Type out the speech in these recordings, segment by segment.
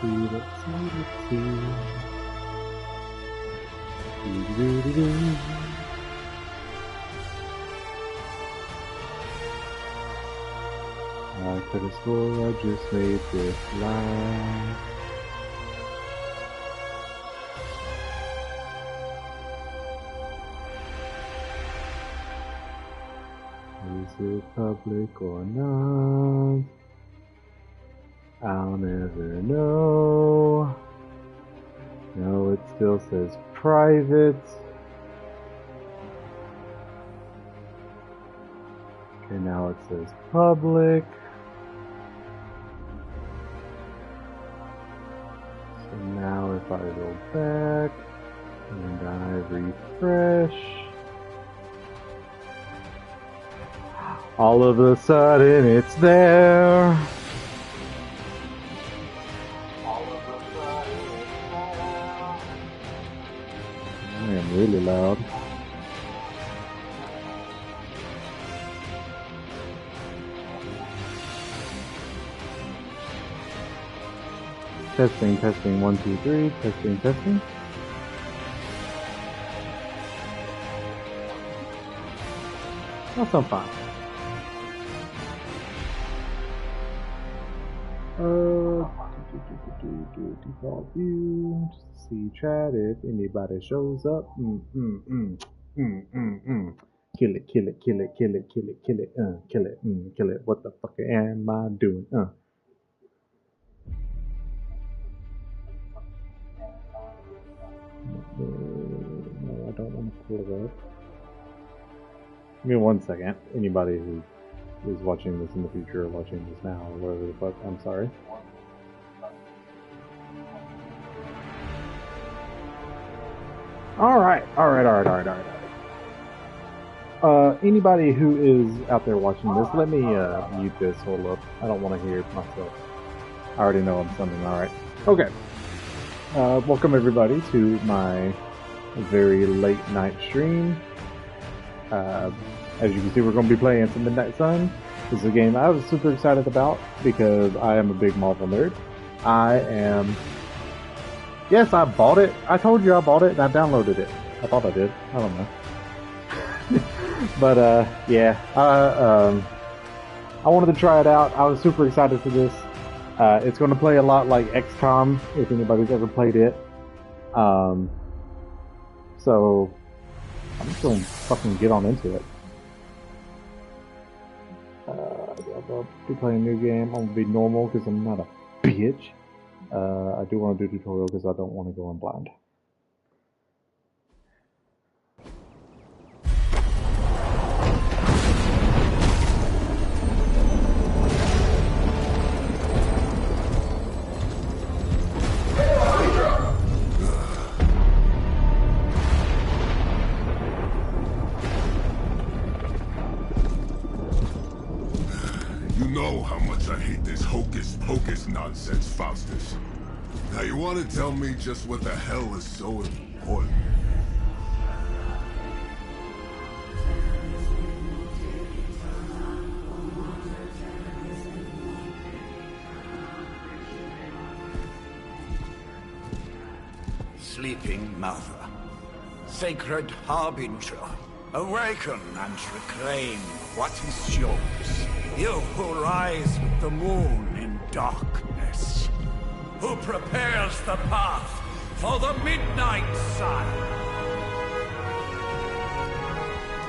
let's see. Do-do-do-do-do. I could have swore I just made this line. Is it public or not? I'll never know. No, it still says private. Okay, now it says public. So now if I go back and I refresh, all of a sudden it's there. I am really loud. Testing, testing, 1, 2, 3, testing, testing. That sounds fine. Default view, see chat if anybody shows up. Kill it, kill it, kill it, kill it, kill it, kill it, kill it, kill it. What the fuck am I doing? No, I don't want to pull it up. Give me 1 second. Anybody who is watching this in the future or watching this now or whatever the fuck, I'm sorry. Alright. Anybody who is out there watching this, let me mute this. Hold up. I don't want to hear myself. I already know I'm sounding alright. Okay. Welcome everybody to my very late night stream. As you can see, we're going to be playing some Midnight Sun. This is a game I was super excited about because I am a big Marvel nerd. Yes, I bought it. I told you I bought it and I downloaded it. I thought I did. I don't know. But, yeah. I wanted to try it out. I was super excited for this. It's going to play a lot like XCOM, if anybody's ever played it. So, I'm just going to fucking get on into it. I'll be playing a new game. I'm going to be normal because I'm not a bitch. I do want to do a tutorial because I don't want to go in blind. Hocus nonsense, Faustus. Now you want to tell me just what the hell is so important? Sleeping Mother, sacred harbinger, awaken and reclaim what is yours. You who rise with the moon in darkness, who prepares the path for the midnight sun.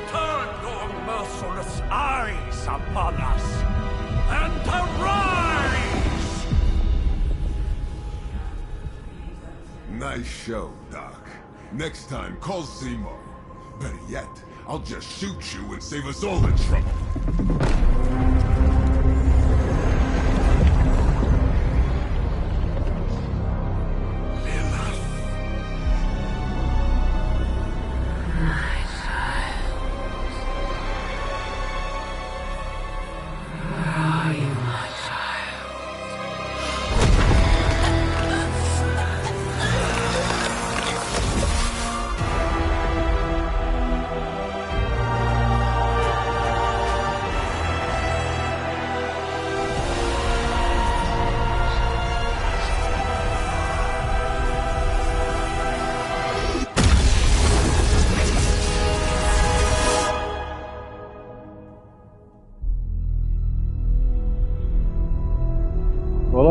Turn your merciless eyes upon us, and arise! Nice show, Doc. Next time, call Zemo. Better yet, I'll just shoot you and save us all the trouble.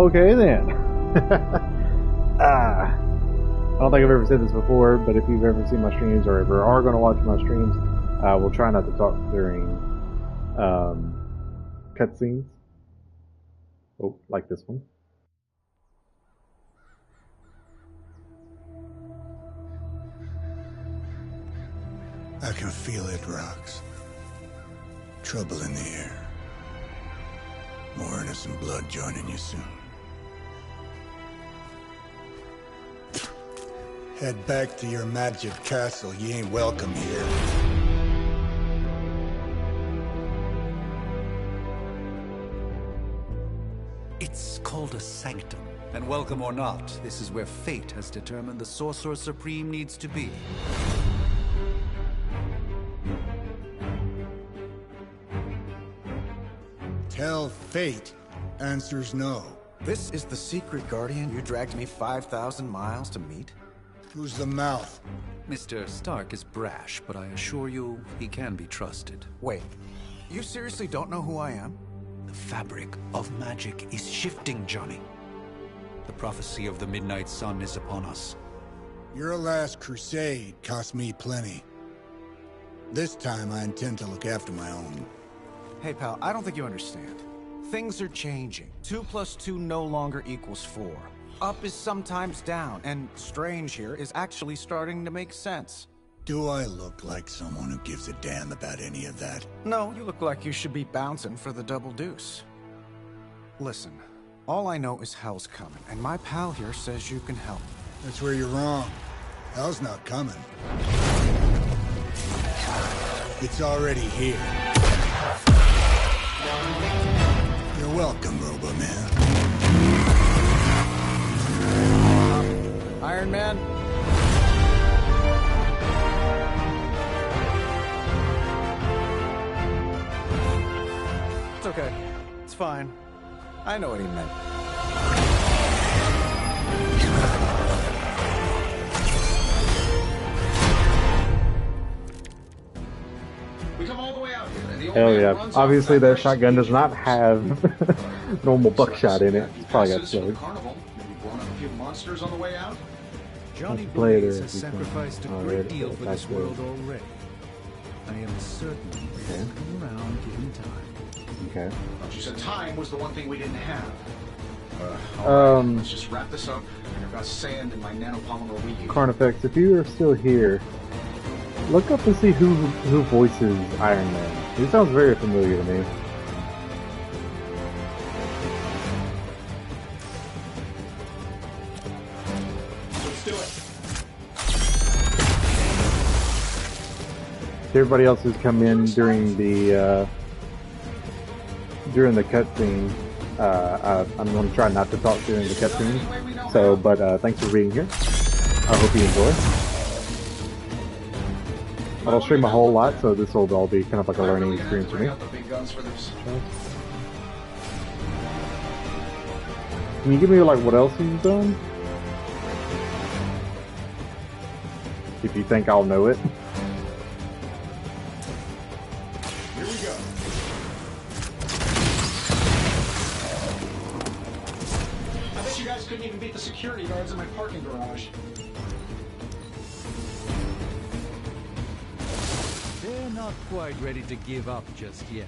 Okay then. I don't think I've ever said this before, but if you've ever seen my streams or ever are going to watch my streams, we'll try not to talk during cutscenes. Oh, like this one. I can feel it, Rox. Trouble in the air. More innocent blood joining you soon. Head back to your magic castle. You ain't welcome here. It's called a sanctum. And welcome or not, this is where fate has determined the Sorcerer Supreme needs to be. Tell fate. Answers no. This is the secret guardian you dragged me 5,000 miles to meet? Who's the mouth? Mr. Stark is brash, but I assure you, he can be trusted. Wait, you seriously don't know who I am? The fabric of magic is shifting, Johnny. The prophecy of the Midnight Sun is upon us. Your last crusade cost me plenty. This time I intend to look after my own. Hey pal, I don't think you understand. Things are changing. 2 + 2 no longer equals 4. Up is sometimes down, and Strange here is actually starting to make sense. Do I look like someone who gives a damn about any of that? No, you look like you should be bouncing for the double deuce. Listen, all I know is hell's coming, and my pal here says you can help. That's where you're wrong. Hell's not coming. It's already here. You're welcome, Robo-Man. Iron Man? It's okay. It's fine. I know what he meant. We come all the way out here, and the old Hell man yeah. runs Obviously off that that shotgun does not have normal buckshot in it. It's probably got Passes from slowed. Carnival, maybe blowing up a few monsters on the way out. Johnny Let's play Blaze there has if you can. sacrificed a Oh, great there, deal for back this there. world already. I am certain he will come around given time. Okay. But you said time was the one thing we didn't have. All right, let's just wrap this up. I've got sand in my nanopolymer weed. Carnifex, if you are still here, look up to see who voices Iron Man. He sounds very familiar to me. Let's do it. To everybody else who's come in during the cutscene, I'm going to try not to talk during the cutscene. So, but thanks for being here. I hope you enjoy. I don't stream a whole lot, so this will all be kind of like a learning experience for me. The big guns for this. Can you give me like what else he's done? If you think I'll know it. Here we go. I bet you guys couldn't even beat the security guards in my parking garage. They're not quite ready to give up just yet.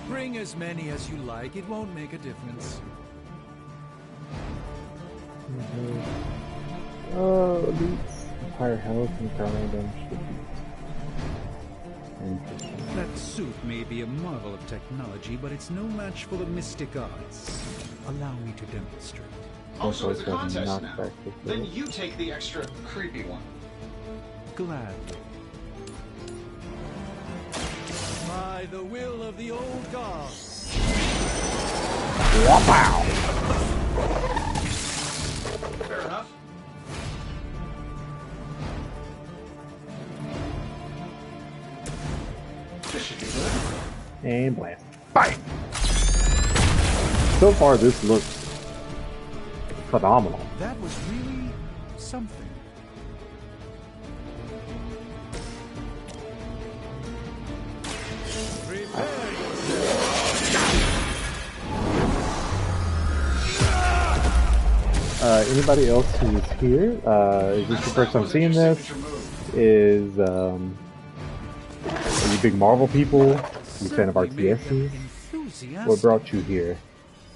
Bring as many as you like, it won't make a difference. Elites, higher health and counter damage. That suit may be a marvel of technology, but it's no match for the mystic arts. Allow me to demonstrate. Also, it's a contest now. knockback with Then it. you take the extra creepy one. Gladly. By the will of the old gods. Fair enough. This should be good. And blast. Bye! So far, this looks phenomenal. That was really something. Prepare yourself. Anybody else who's here? Is this your first time seeing this? Is are you big Marvel people? You fan of RTSs? What brought you here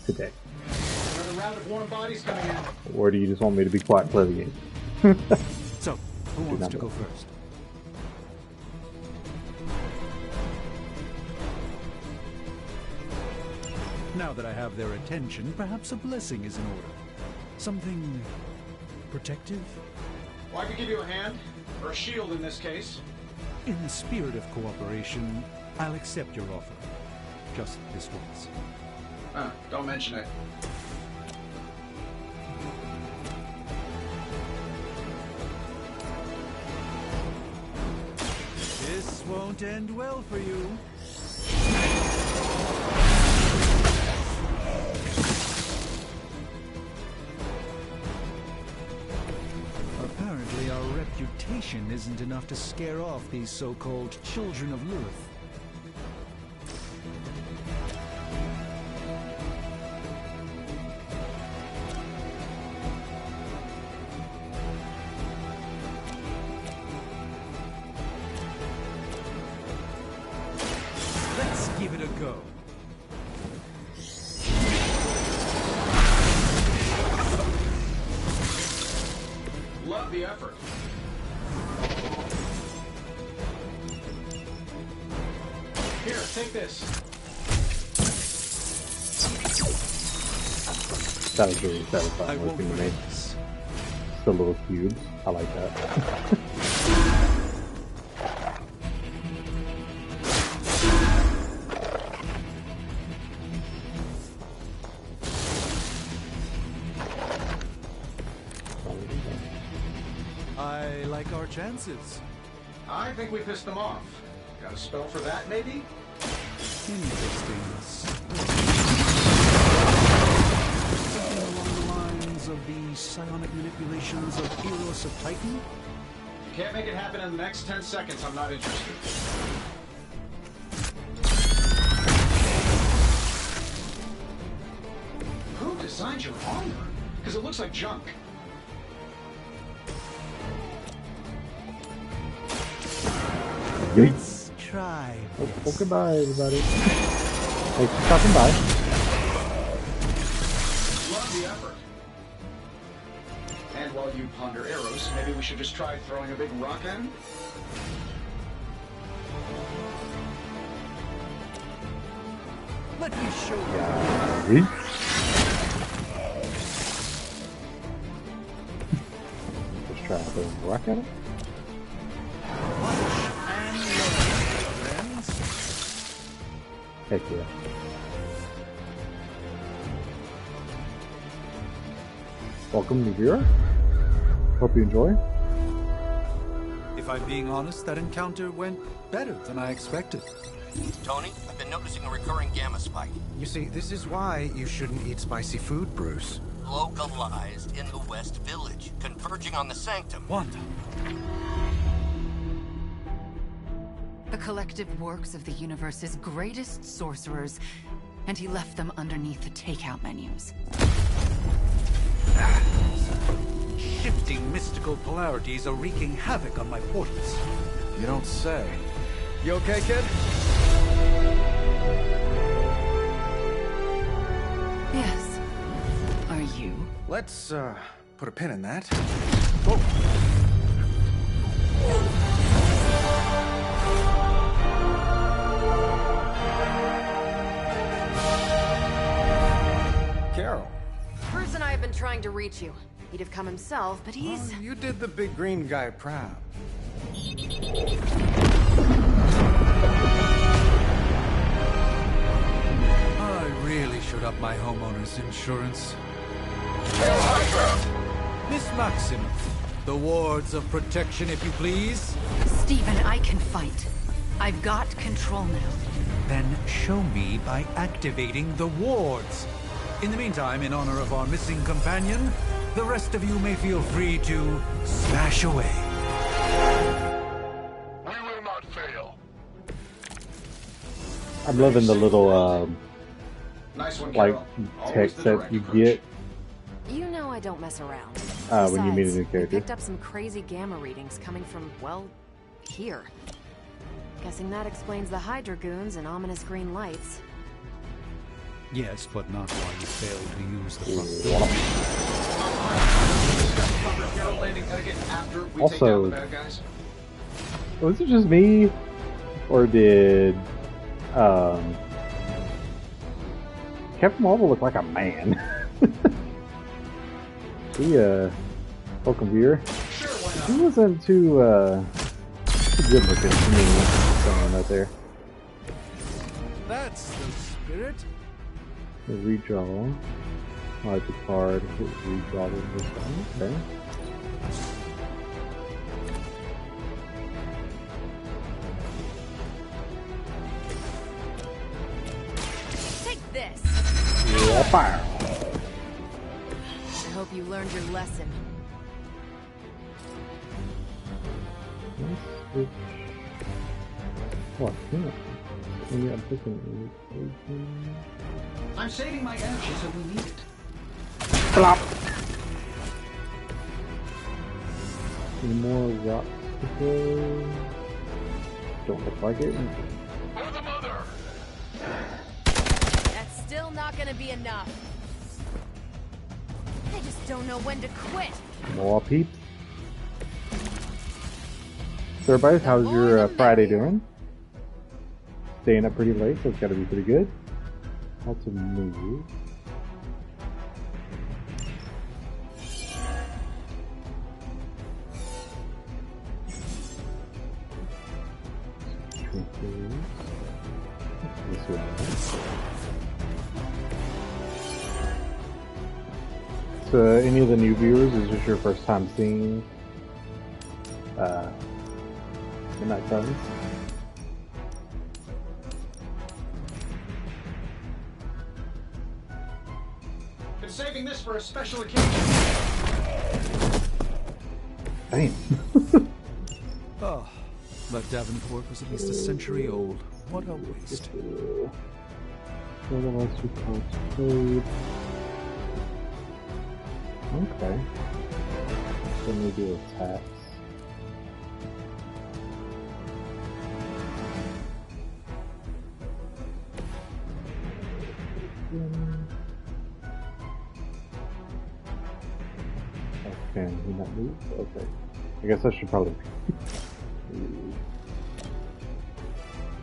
today? Another round of warm bodies coming in. Or do you just want me to be quiet for the game? So, who wants to go first? Now that I have their attention, perhaps a blessing is in order. Something protective? Well, I could give you a hand, or a shield in this case. In the spirit of cooperation, I'll accept your offer. Just this once. Don't mention it. This won't end well for you. Apparently our reputation isn't enough to scare off these so-called children of Lilith. Let's give it a go. Love the effort. Here, take this. That was really satisfying I won't looking to me. forget this. The little cubes. I like that. I like our chances. I think we pissed them off. Got a spell for that, maybe? Interesting. Something along the lines of the psionic manipulations of Eros of Titan? You can't make it happen in the next 10 seconds. I'm not interested. Who designed your armor? Because it looks like junk. Let's try. Well, goodbye, everybody. Thanks for stopping by. Love the effort. And while you ponder arrows, maybe we should just try throwing a big rock at him? Let me show you. See? Just try to rock at it. And learn, friends. Heck yeah. Welcome, new viewer. Hope you enjoy. If I'm being honest, that encounter went better than I expected. Tony, I've been noticing a recurring gamma spike. You see, this is why you shouldn't eat spicy food, Bruce. Localized in the West Village, converging on the Sanctum. Wanda. The collective works of the universe's greatest sorcerers, and he left them underneath the takeout menus. Shifting mystical polarities are wreaking havoc on my portals. You don't say. You okay, kid? Yes. Are you? Let's, put a pin in that. Carol. Bruce and I have been trying to reach you. He'd have come himself, but he's... Oh, you did the big green guy proud. I really should up my homeowner's insurance. Miss Maximoff, the wards of protection, if you please. Stephen, I can fight. I've got control now. Then show me by activating the wards. In the meantime, in honor of our missing companion, the rest of you may feel free to smash away. We will not fail. I'm loving the little Nice one, like Carol. Always text the that direct you approach. get. You know I don't mess around. When you meet a new We character. picked up some crazy gamma readings coming from, well, here. Guessing that explains the Hydra goons and ominous green lights. Yes, but not why you failed to use the front. Also, was it just me, or did Captain Marvel look like a man? He welcome viewer. He wasn't too good looking to me. Someone right there. That's the spirit. The redraw. Like the card, redraw this one. Okay. Take this. Yeah, fire. I hope you learned your lesson. What? Yeah. Maybe I'm picking. I'm saving my energy so we need it. Flop. Any more rocks to go? Don't look like it. That's still not gonna be enough. I just don't know when to quit. More peeps. So everybody, how's your Friday doing? Staying up pretty late, so it's gotta be pretty good. Lots of moves. This one. So any of the new viewers, is this your first time seeing Midnight Suns? Been saving this for a special occasion. Damn. Oh, but Davenport was at least a century old. What a waste. What else we can't trade? Okay. Then we do attacks. Can he not move? Okay. I guess I should probably.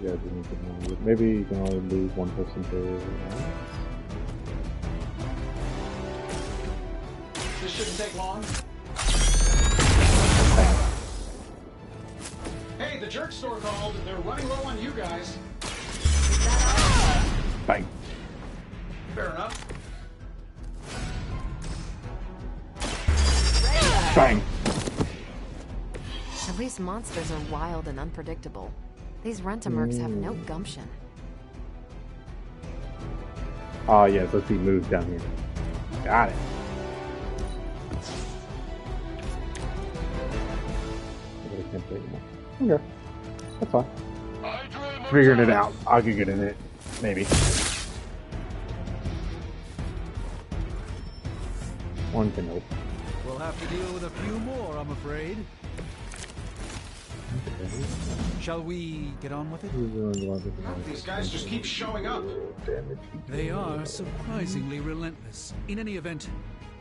Yeah, I didn't get more. Maybe you can only move one person per round. This shouldn't take long. Hey, the jerk store called. They're running low on you guys. Bang. Fair enough. Bang. At least monsters are wild and unpredictable. These Rent-A-Mercs have no gumption. Oh yes, let's see moves down here. Got it. I can't play anymore. Okay. That's fine. Figuring it out. I could get in it. Maybe. One can hope. We'll have to deal with a few more, I'm afraid. Okay. Shall we get on with it? These guys just keep showing up. They are surprisingly relentless. In any event,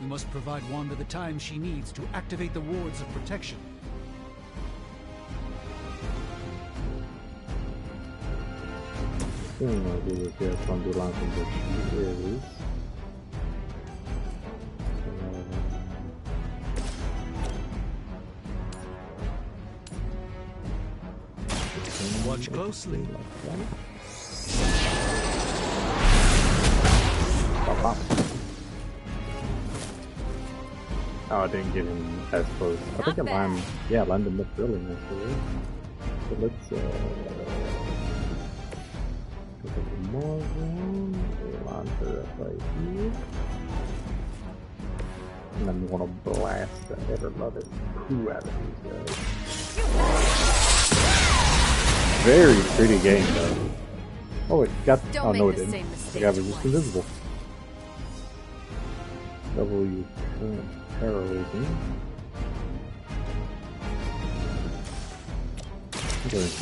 we must provide Wanda the time she needs to activate the wards of protection. Watch closely. Oh, I didn't get him as close. I think I landed. Yeah, I landed up really nicely. So let's look at the Marvel. Line her up right here. And I'm gonna blast the ever loving poo out of these guys. Very pretty game though. Oh, it got. Oh no, it didn't. I got just invisible. W terrorism.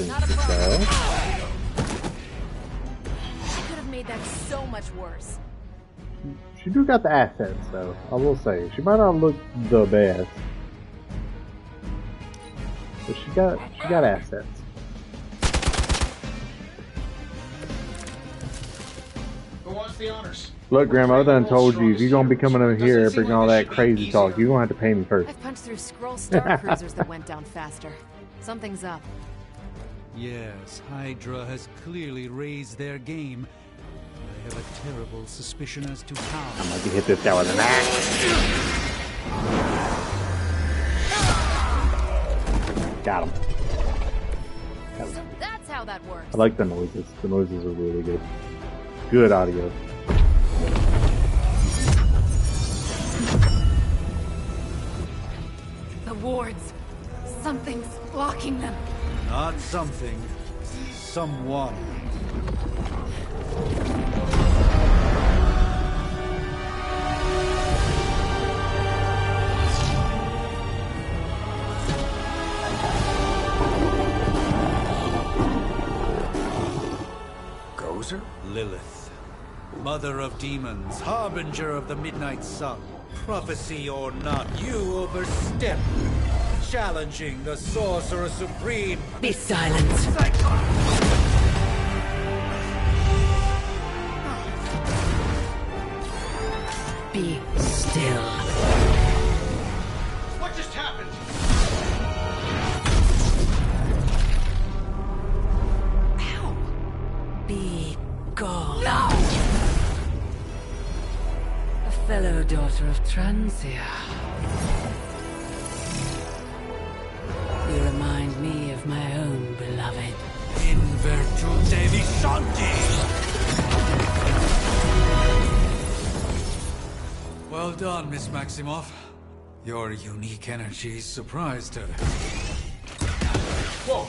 Not a problem. I could have made that so much worse. She do got the assets, though. I will say she might not look the best, but she got assets. Who wants the honors? Look, Grandma, I done told you if you're gonna be coming over here bringing all that crazy talk, you're gonna have to pay me first. I've punched through scroll star cruisers that went down faster. Something's up. Yes, Hydra has clearly raised their game. I have a terrible suspicion as to how. I'm gonna hit this guy with an axe. Got him. So that's how that works. I like the noises. The noises are really good. Good audio. The wards. Something's blocking them. Not something. Someone. Gozer? Lilith. Mother of demons, harbinger of the midnight sun. Prophecy or not, you overstep. Challenging the Sorcerer Supreme. Be silent. Be still. What just happened? Ow. Be gone. No! A fellow daughter of Transia. You remind me of my own beloved. In virtute vishanti! Well done, Miss Maximoff. Your unique energy surprised her. Whoa!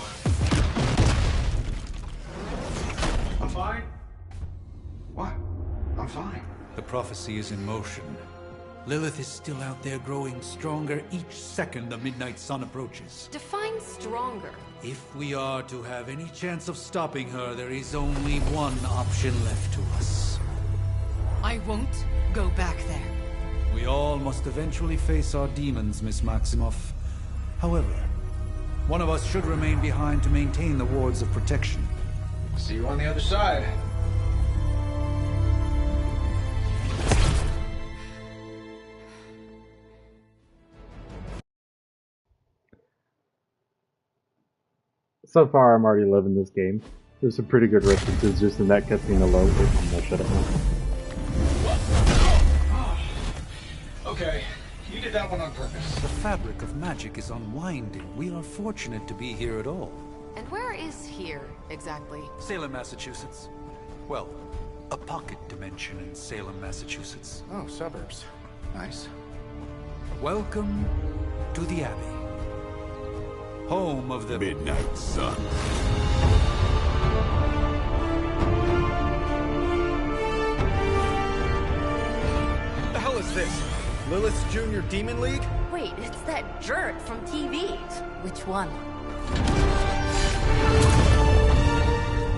I'm fine. What? I'm fine. The prophecy is in motion. Lilith is still out there growing stronger each second the midnight sun approaches. Define stronger. If we are to have any chance of stopping her, there is only one option left to us. I won't go back there. We all must eventually face our demons, Miss Maximoff. However, one of us should remain behind to maintain the wards of protection. See you on the other side. So far, I'm already loving this game. There's some pretty good references just in that cutscene alone. I'm gonna shut up now. Okay, you did that one on purpose. The fabric of magic is unwinding. We are fortunate to be here at all. And where is here, exactly? Salem, Massachusetts. Well, a pocket dimension in Salem, Massachusetts. Oh, suburbs. Nice. Welcome to the Abbey. Home of the Midnight Sun. What the hell is this? Lilith's Junior Demon League? Wait, it's that jerk from TV. Which one?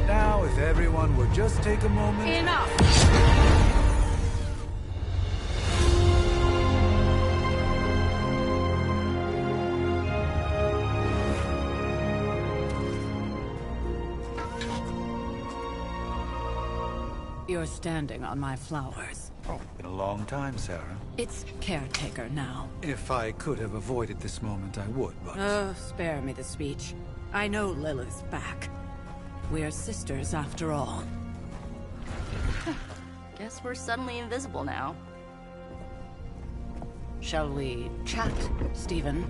Now, if everyone would just take a moment... Enough! You're standing on my flowers. Oh, been a long time, Sarah. It's caretaker now. If I could have avoided this moment, I would, but... Oh, spare me the speech. I know Lilith's back. We're sisters after all. Guess we're suddenly invisible now. Shall we chat, Stephen?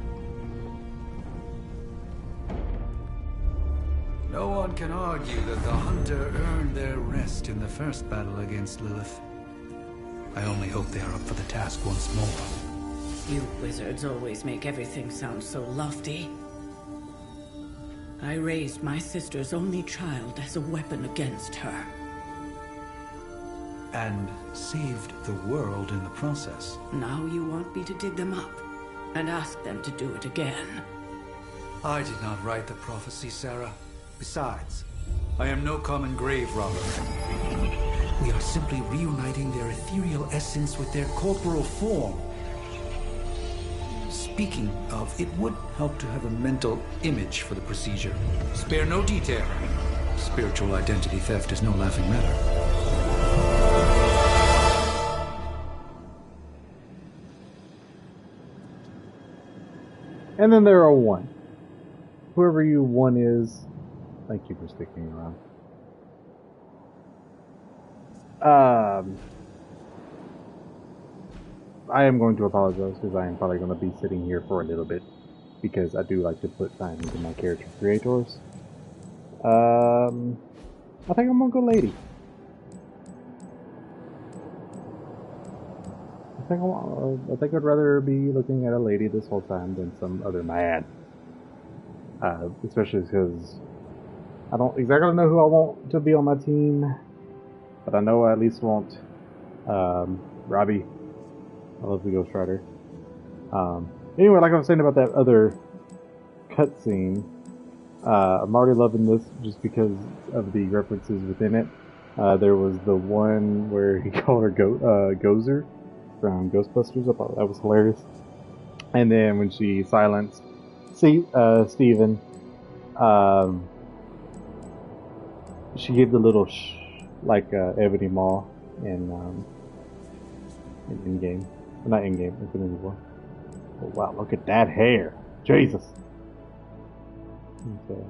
No one can argue that the Hunter earned their rest in the first battle against Lilith. I only hope they are up for the task once more. You wizards always make everything sound so lofty. I raised my sister's only child as a weapon against her. and saved the world in the process. Now you want me to dig them up and ask them to do it again. I did not write the prophecy, Sarah. Besides, I am no common grave robber. We are simply reuniting their ethereal essence with their corporal form. Speaking of, it would help to have a mental image for the procedure. Spare no detail. Spiritual identity theft is no laughing matter. And then there are one. Whoever you one is, thank you for sticking around. I am going to apologize because I am probably going to be sitting here for a little bit because I do like to put time into my character creators. I think I'm gonna go lady. I think I'd rather be looking at a lady this whole time than some other man. Especially because I don't exactly know who I want to be on my team, but I know I at least want Robbie. I love the Ghost Rider. Anyway, like I was saying about that other cutscene, I'm already loving this just because of the references within it. There was the one where he called her Gozer from Ghostbusters. I thought that was hilarious. And then when she silenced Steven, she gave the little shh, like Ebony Maw in game. Not in game, Infinity War. Oh wow, look at that hair! Jesus! Okay.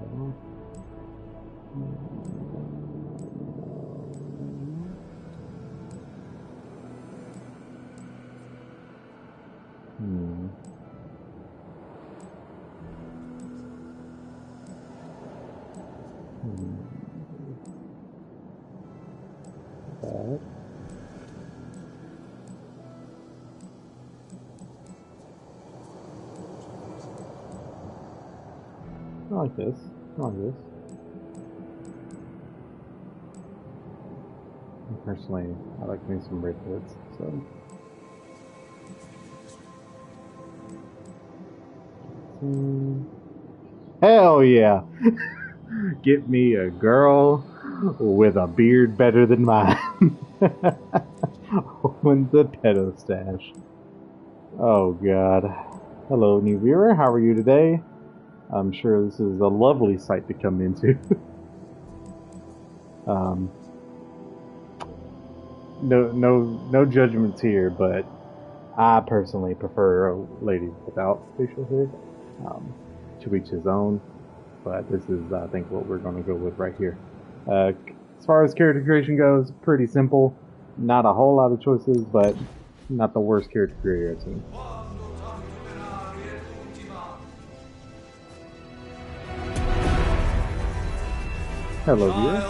That. I like this. I like this. Personally, I like me some red hoods, so. Hell yeah! Get me a girl with a beard better than mine. When the pedo stash. Oh god. Hello, new viewer. How are you today? I'm sure this is a lovely sight to come into. No judgments here, but I personally prefer a lady without facial hair. To each his own, but this is, I think, what we're going to go with right here. As far as character creation goes, pretty simple. Not a whole lot of choices, but not the worst character creator I've seen. Hello, viewer.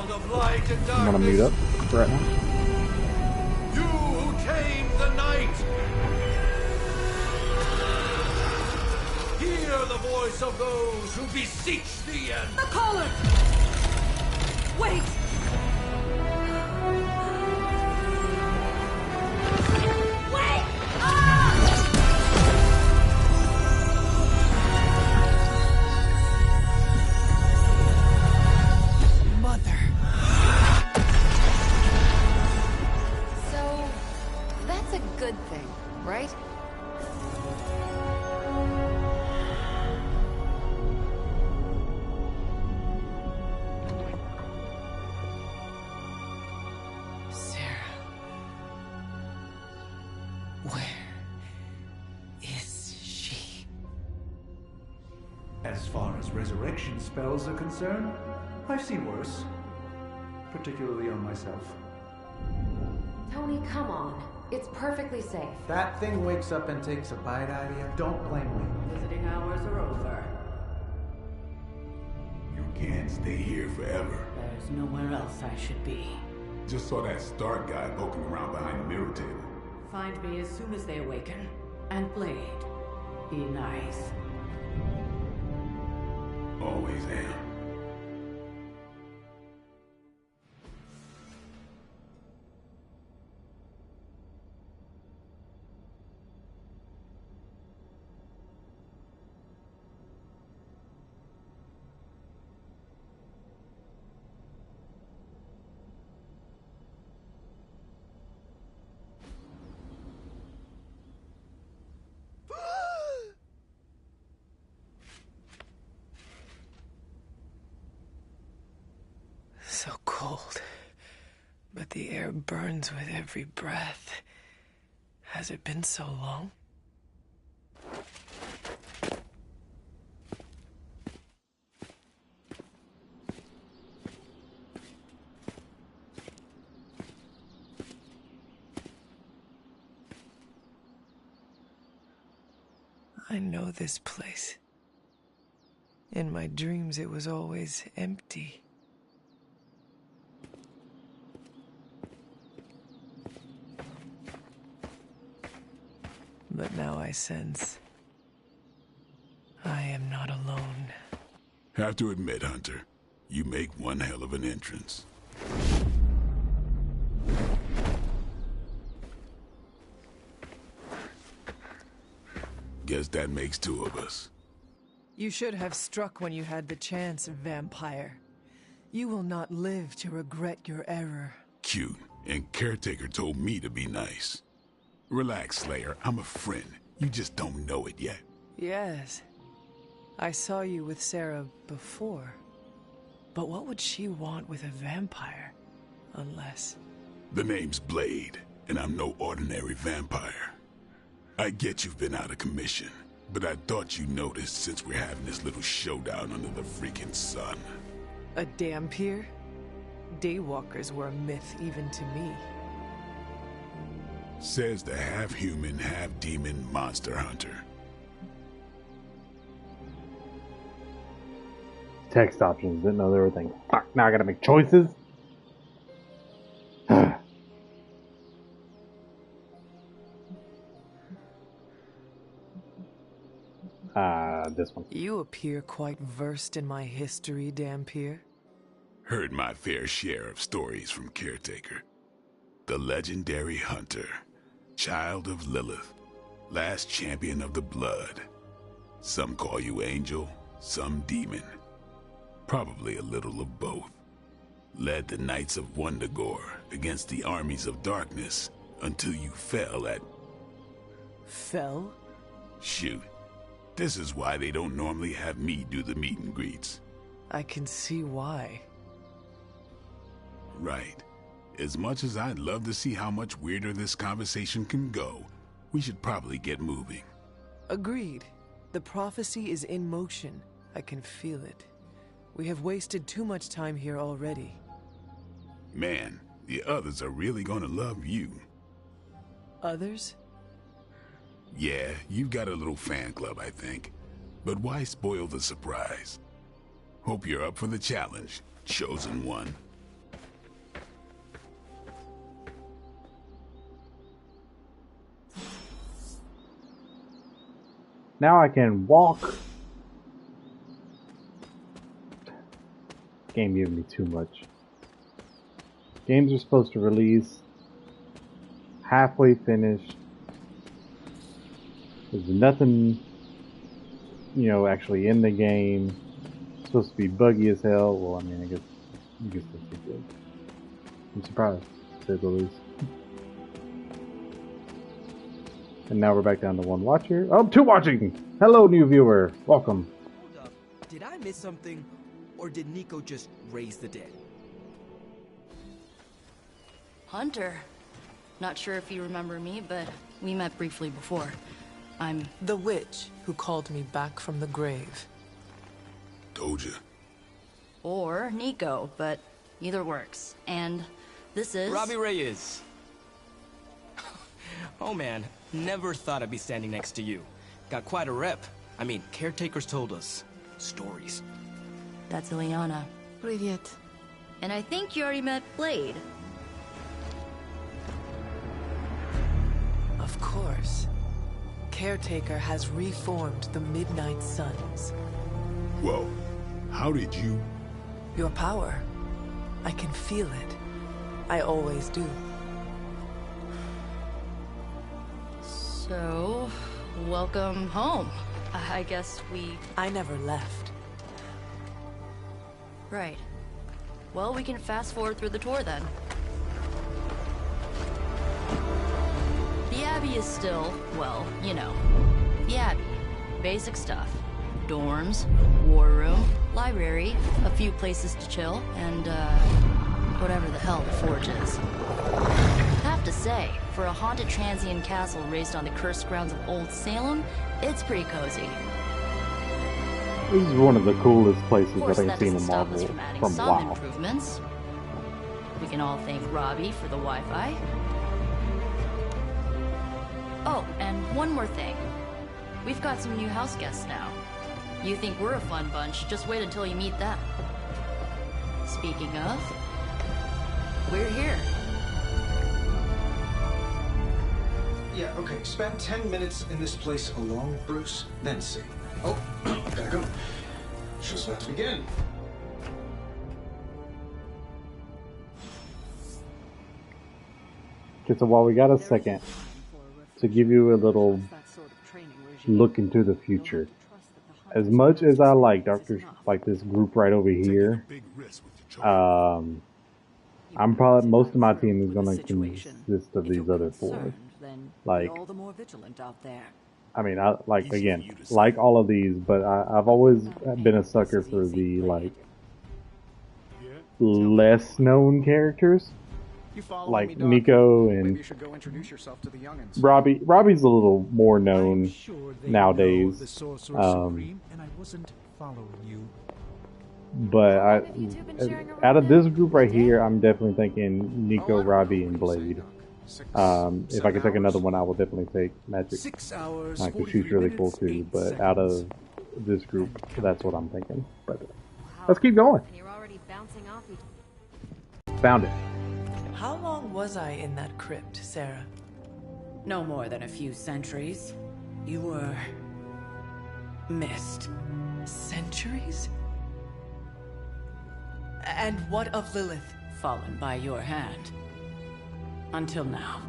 I'm gonna mute up right now. You who tame the night, hear the voice of those who beseech the end. The caller! Wait! Wait! Mother. So, that's a good thing, right? As far as resurrection spells are concerned, I've seen worse. Particularly on myself. Tony, come on. It's perfectly safe. That thing wakes up and takes a bite out of you. Don't blame me. Visiting hours are over. You can't stay here forever. There's nowhere else I should be. Just saw that Stark guy poking around behind the mirror table. Find me as soon as they awaken. And Blade, be nice. Always am. cold, but the air burns with every breath. Has it been so long? I know this place. In my dreams, it was always empty. But now I sense I am not alone. Have to admit, Hunter, you make one hell of an entrance. Guess that makes two of us. You should have struck when you had the chance, vampire. You will not live to regret your error. Cute, and Caretaker told me to be nice. Relax, Slayer. I'm a friend. You just don't know it yet. Yes. I saw you with Sarah before. But what would she want with a vampire? Unless... The name's Blade, and I'm no ordinary vampire. I get you've been out of commission, but I thought you noticed since we're having this little showdown under the freaking sun. A Dhampir? Daywalkers were a myth even to me. Says the half-human, half-demon monster hunter. Text options, didn't know they were a thing. Fuck, now I gotta make choices? This one. You appear quite versed in my history, Dhampir. Heard my fair share of stories from Caretaker. The legendary hunter, child of Lilith, last champion of the blood. Some call you angel, some demon. Probably a little of both. Led the Knights of Wundagore against the armies of darkness until you fell at... Fell? Shoot. This is why they don't normally have me do the meet and greets. I can see why. Right. As much as I'd love to see how much weirder this conversation can go, we should probably get moving. Agreed. The prophecy is in motion. I can feel it. We have wasted too much time here already. Man, the others are really gonna love you. Others? Yeah, you've got a little fan club, I think. But why spoil the surprise? Hope you're up for the challenge, chosen one. Now I can walk. Game giving me too much. Games are supposed to release halfway finished. There's nothing, you know, actually in the game. It's supposed to be buggy as hell. Well, I mean, I guess that's pretty good. I'm surprised, to say the least. And now we're back down to one watcher. Oh, two watching! Hello, new viewer. Welcome. Hold up. Did I miss something? Or did Nico just raise the dead? Hunter. Not sure if you remember me, but we met briefly before. I'm... the witch who called me back from the grave. Told you. Or Nico, but either works. And this is... Robbie Reyes. Oh man, never thought I'd be standing next to you. Got quite a rep. I mean, caretakers told us stories. That's Ileana. Привет. And I think you already met Blade. Of course. Caretaker has reformed the Midnight Suns. Whoa. How did you... Your power. I can feel it. I always do. So, welcome home. I guess we... I never left. Right. Well, we can fast forward through the tour then. The Abbey is still, well, you know, the Abbey. Basic stuff. Dorms, war room, library, a few places to chill, and, whatever the hell the Forge is. Have to say, for a haunted transient castle raised on the cursed grounds of Old Salem, it's pretty cozy. This is one of the coolest places Of course, that I've that seen doesn't in stop us Marvel from adding from a some while. improvements. We can all thank Robbie for the Wi-Fi. Oh, and one more thing. We've got some new house guests now. You think we're a fun bunch, just wait until you meet them. Speaking of, we're here. Yeah, okay. Spend 10 minutes in this place alone, Bruce, then see. Oh, gotta go. Show's about to begin. Okay, so while we got a second to give you a little look into the future, as much as I like this group right over here, I'm probably most of my team is going to consist of these other four. Like, all the more vigilant out there. I mean, I like all of these, but I've always been a sucker for the like less known characters, like Nico and Maybe you should go introduce yourself to the youngins. Robbie. Robbie's a little more known nowadays. And I wasn't following you. But out of this group right here, I'm definitely thinking Nico, Robbie, and Blade. If I could take another one, I will definitely take Magic. 6 hours, Because she's really cool too. But out of this group, that's what I'm thinking. But let's keep going. You're already bouncing off each. Found it. How long was I in that crypt, Sarah? No more than a few centuries. You were missed. Centuries? And what of Lilith? Fallen by your hand. Until now.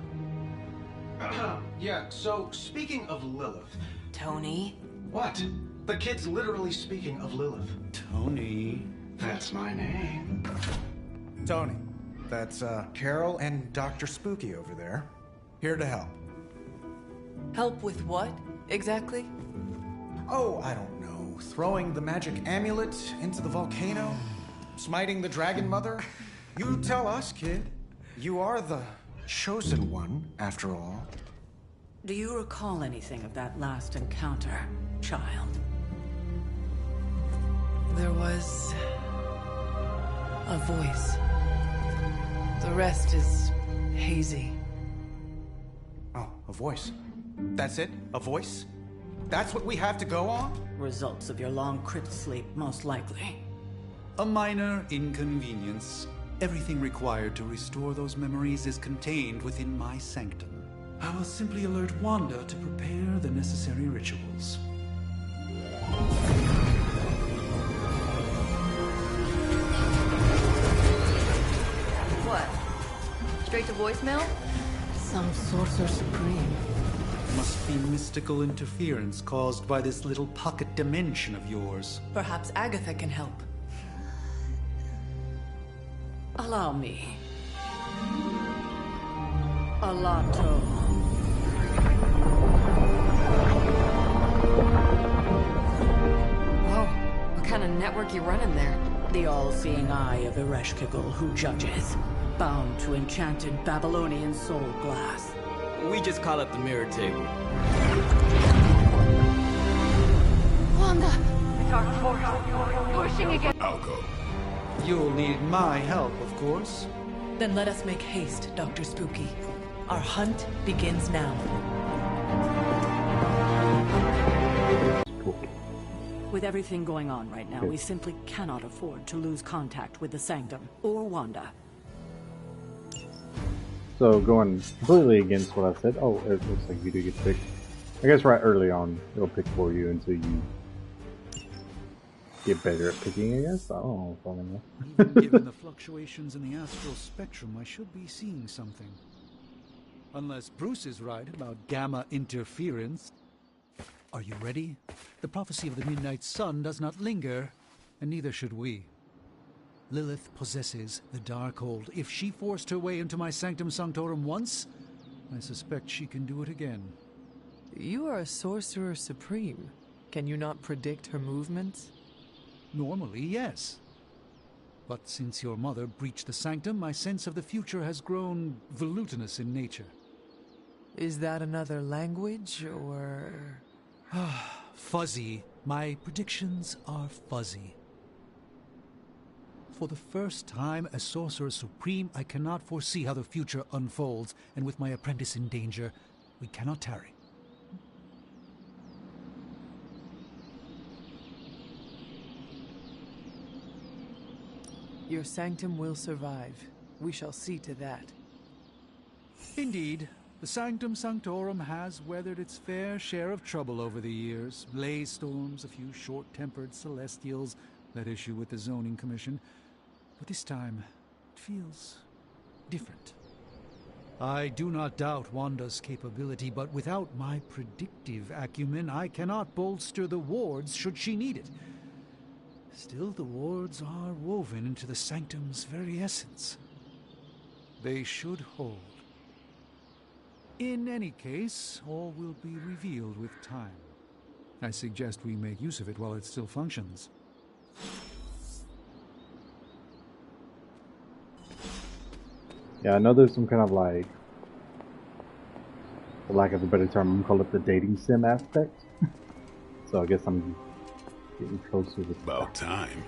Yeah, so speaking of Lilith. Tony? What? The kid's literally speaking of Lilith. Tony. That's my name. Tony, that's Carol and Dr. Spooky over there. Here to help. Help with what, exactly? Oh, I don't know. Throwing the magic amulet into the volcano? Smiting the Dragon Mother? You tell us, kid. You are the chosen one, after all. Do you recall anything of that last encounter, child? There was a voice. The rest is hazy. Oh, a voice. That's it? A voice? That's what we have to go on? Results of your long crypt sleep, most likely. A minor inconvenience. Everything required to restore those memories is contained within my sanctum. I will simply alert Wanda to prepare the necessary rituals. What? Straight to voicemail? Some Sorcerer Supreme. Must be mystical interference caused by this little pocket dimension of yours. Perhaps Agatha can help. Allow me. Alato. Whoa, what kind of network you running there? The all-seeing eye of Ereshkigal who judges. Bound to enchanted Babylonian soul glass. We just call it the mirror table. Wanda! Dark force pushing again. I'll go. You'll need my help, of course. Then let us make haste, Dr. Spooky. Our hunt begins now. With everything going on right now, we simply cannot afford to lose contact with the Sanctum or Wanda. So going completely against what I said. Oh, it looks like you do get picked. I guess right early on it'll pick for you until you get better at picking, I guess. I don't know if I'm gonna... Even given the fluctuations in the astral spectrum, I should be seeing something. Unless Bruce is right about gamma interference. Are you ready? The prophecy of the Midnight Sun does not linger, and neither should we. Lilith possesses the Darkhold. If she forced her way into my Sanctum Sanctorum once, I suspect she can do it again. You are a Sorcerer Supreme. Can you not predict her movements? Normally, yes. But since your mother breached the sanctum, my sense of the future has grown volutinous in nature. Is that another language, or...? Fuzzy. My predictions are fuzzy. For the first time as Sorcerer Supreme, I cannot foresee how the future unfolds, and with my apprentice in danger, we cannot tarry. Your sanctum will survive. We shall see to that. Indeed. The Sanctum Sanctorum has weathered its fair share of trouble over the years. Blaze storms, a few short-tempered Celestials that issue with the Zoning Commission. But this time, it feels different. I do not doubt Wanda's capability, but without my predictive acumen, I cannot bolster the wards should she need it. Still, the wards are woven into the Sanctum's very essence. They should hold. In any case, all will be revealed with time. I suggest we make use of it while it still functions. Yeah, I know there's some kind of like, for lack of a better term, I'm gonna call it the dating sim aspect. So I guess I'm getting closer to about time.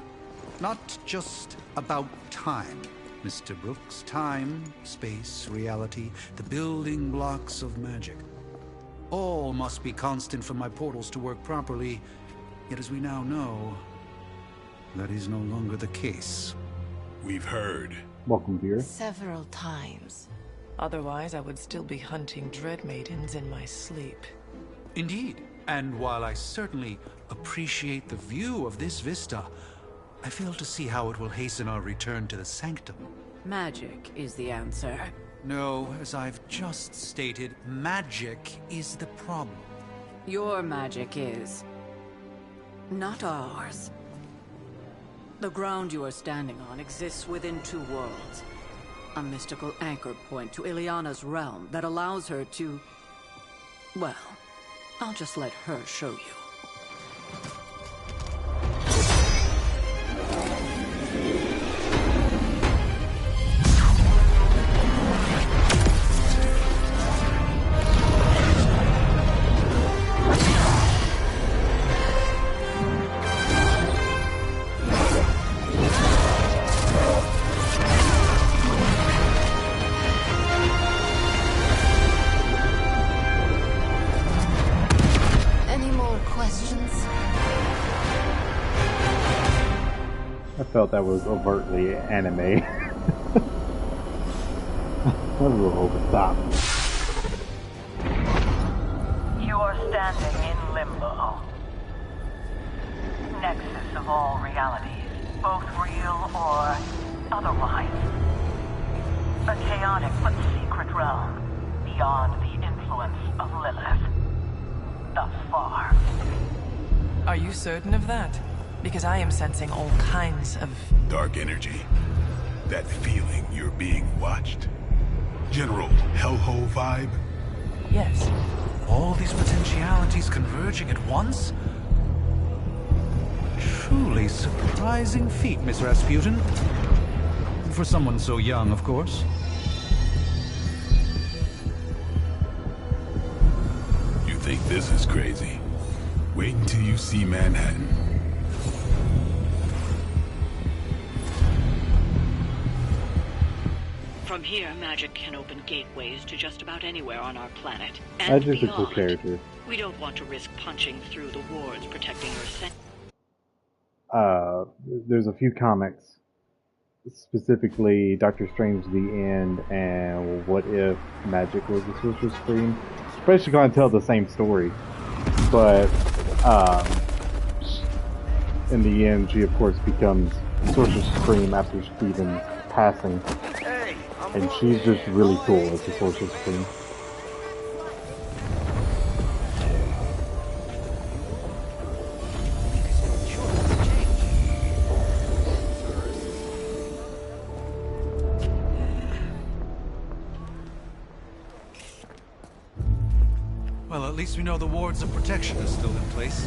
Not just about time, Mr. Brooks. Time, space, reality, the building blocks of magic. All must be constant for my portals to work properly. Yet as we now know, that is no longer the case. We've heard. Welcome, dear. Several times. Otherwise, I would still be hunting Dread Maidens in my sleep. Indeed. And while I certainly appreciate the view of this vista, I fail to see how it will hasten our return to the Sanctum. Magic is the answer. No, as I've just stated, magic is the problem. Your magic is... not ours. The ground you are standing on exists within two worlds. A mystical anchor point to Ileana's realm that allows her to... well, I'll just let her show you. I felt that was overtly anime. That was a little over the top. You are standing in limbo. Nexus of all realities, both real or otherwise. A chaotic but secret realm, beyond the influence of Lilith. Thus far. Are you certain of that? Because I am sensing all kinds of... dark energy. That feeling you're being watched. General hellhole vibe? Yes. All these potentialities converging at once? Truly surprising feat, Miss Rasputin. For someone so young, of course. You think this is crazy? Wait until you see Manhattan. From here, magic can open gateways to just about anywhere on our planet. And just a cool character. We don't want to risk punching through the wards protecting your set. There's a few comics, specifically Doctor Strange The End and What If Magic Was the Sorcerer Supreme. Basically going to tell the same story, but in the end she of course becomes Sorcerer Supreme after Stephen's passing. And she's just really cool as the Sorcerer Supreme. Well, at least we know the wards of protection are still in place.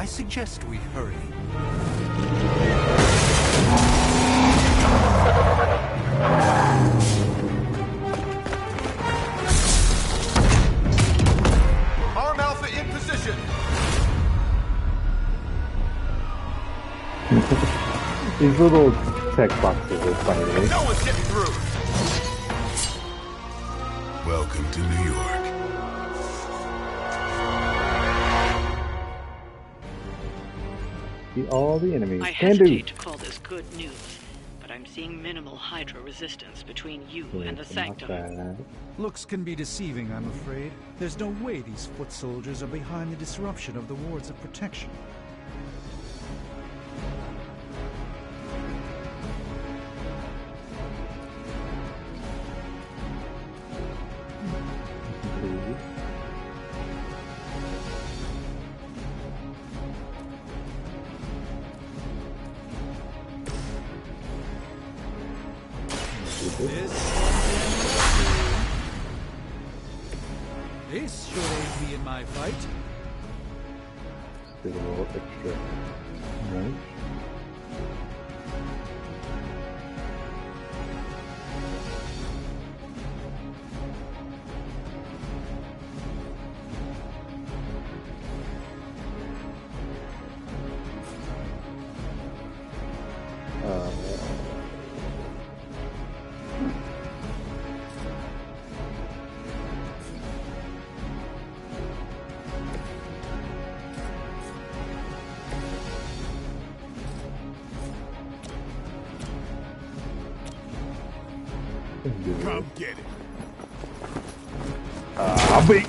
I suggest we hurry. Arm Alpha in position. These little text boxes are funny to me. No one's getting through. Welcome to New York. See all the enemies. I Can do. hesitate to call this good news, but I'm seeing minimal Hydra resistance between you and the Sanctum. Looks can be deceiving, I'm afraid. There's no way these foot soldiers are behind the disruption of the wards of protection. This should aid me in my fight. Give a little extra range. Come get it. I'll be.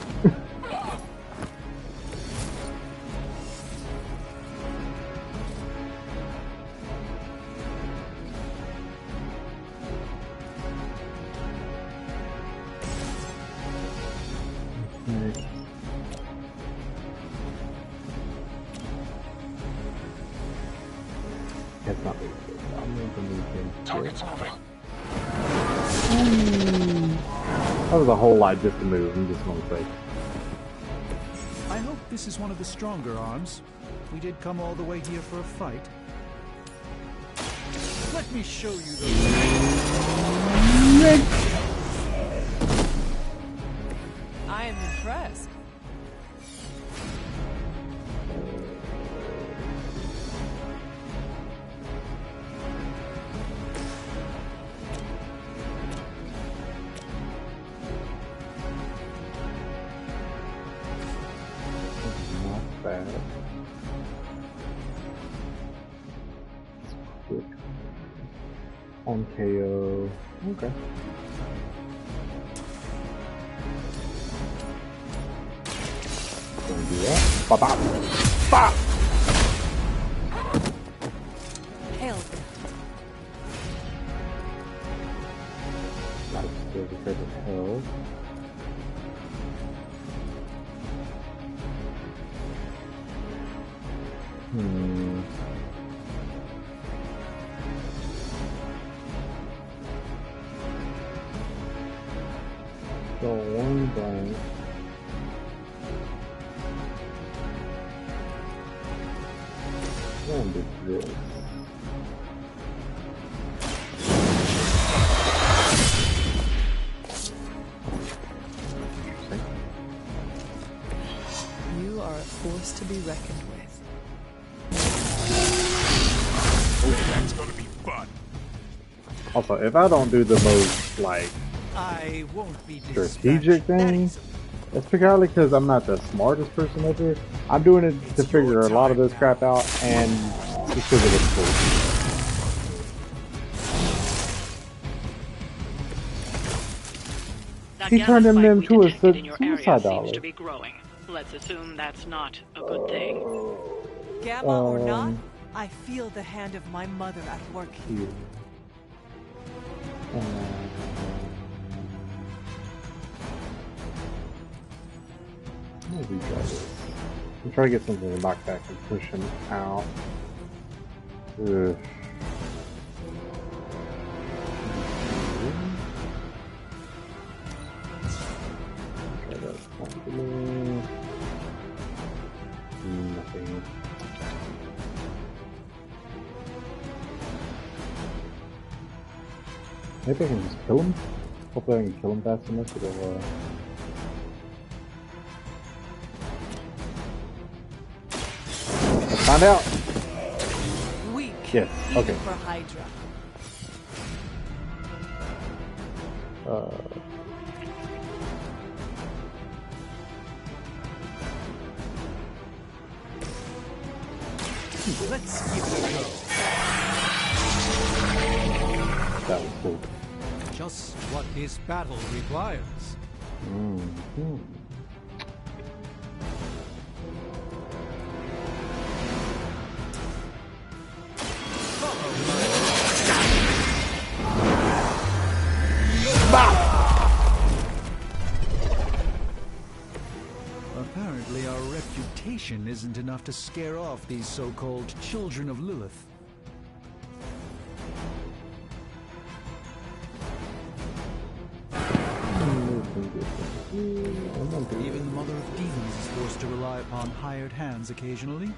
That's not really good. I'm going to move him. Target's moving. That was a whole lot just to move. I'm just going to say. I hope this is one of the stronger arms. We did come all the way here for a fight. Let me show you those. I am impressed. Not bad. Quick. On KO. Okay. Gonna do that. Bop, bop. Bop! Hail. Nice. There's a bit of health. So one blank. And it's this. You are a force to be reckoned with. That's gonna be fun. Also, if I don't do the most, like, I won't be strategic thing, it's purely because I'm not the smartest person ever. I'm doing it to figure a lot of this crap out, and because it looks cool. He turned him into a suicide dollar. To be growing. Let's assume that's not a good thing. Gamma or not, I feel the hand of my mother at work here. I'm trying to get something to knock back and push him out. Ugh. Nothing. Maybe I can just kill him? Hopefully I can kill him fast enough to go, Find out! Weak. Yes, okay. For Hydra. Let's give it a go. That was cool. Just what this battle requires. Mm-hmm. Apparently our reputation isn't enough to scare off these so-called children of Lilith. Even the Mother of Demons is forced to rely upon hired hands occasionally.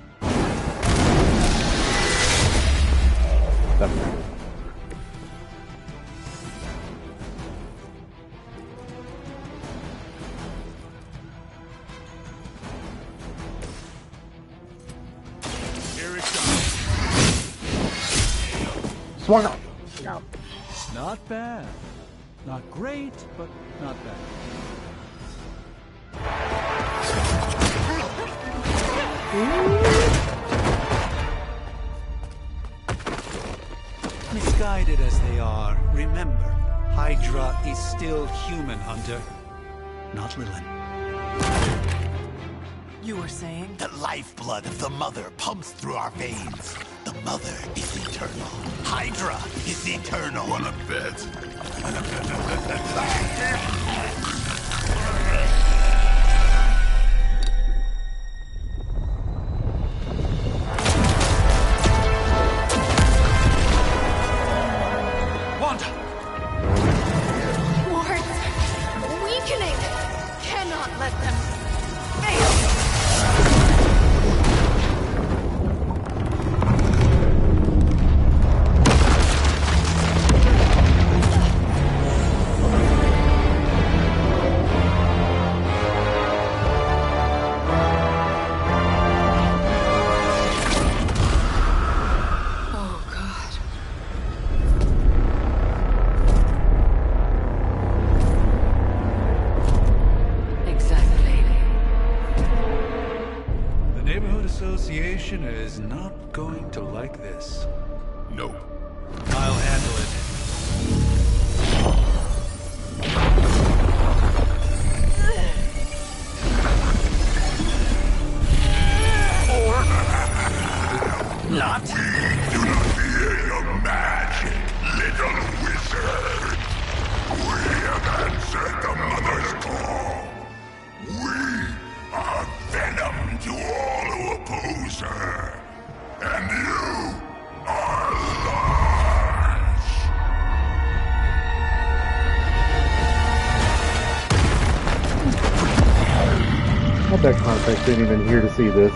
Here it comes. Swung up. No. Not bad. Not great, but not bad. Misguided as they are, remember, Hydra is still human, Hunter. Not Lilith. You were saying? The lifeblood of the Mother pumps through our veins. The Mother is eternal. Hydra is eternal. Wanna bet? Wanda! Wards! Weakening! Cannot let them fail! Association is not going to like this. Nope. I'll handle it. Not. We do not fear your magic, little wizard. We have answered the Mother's call. We are venom to all who oppose her. And you are lost. I bet Context ain't even here to see this.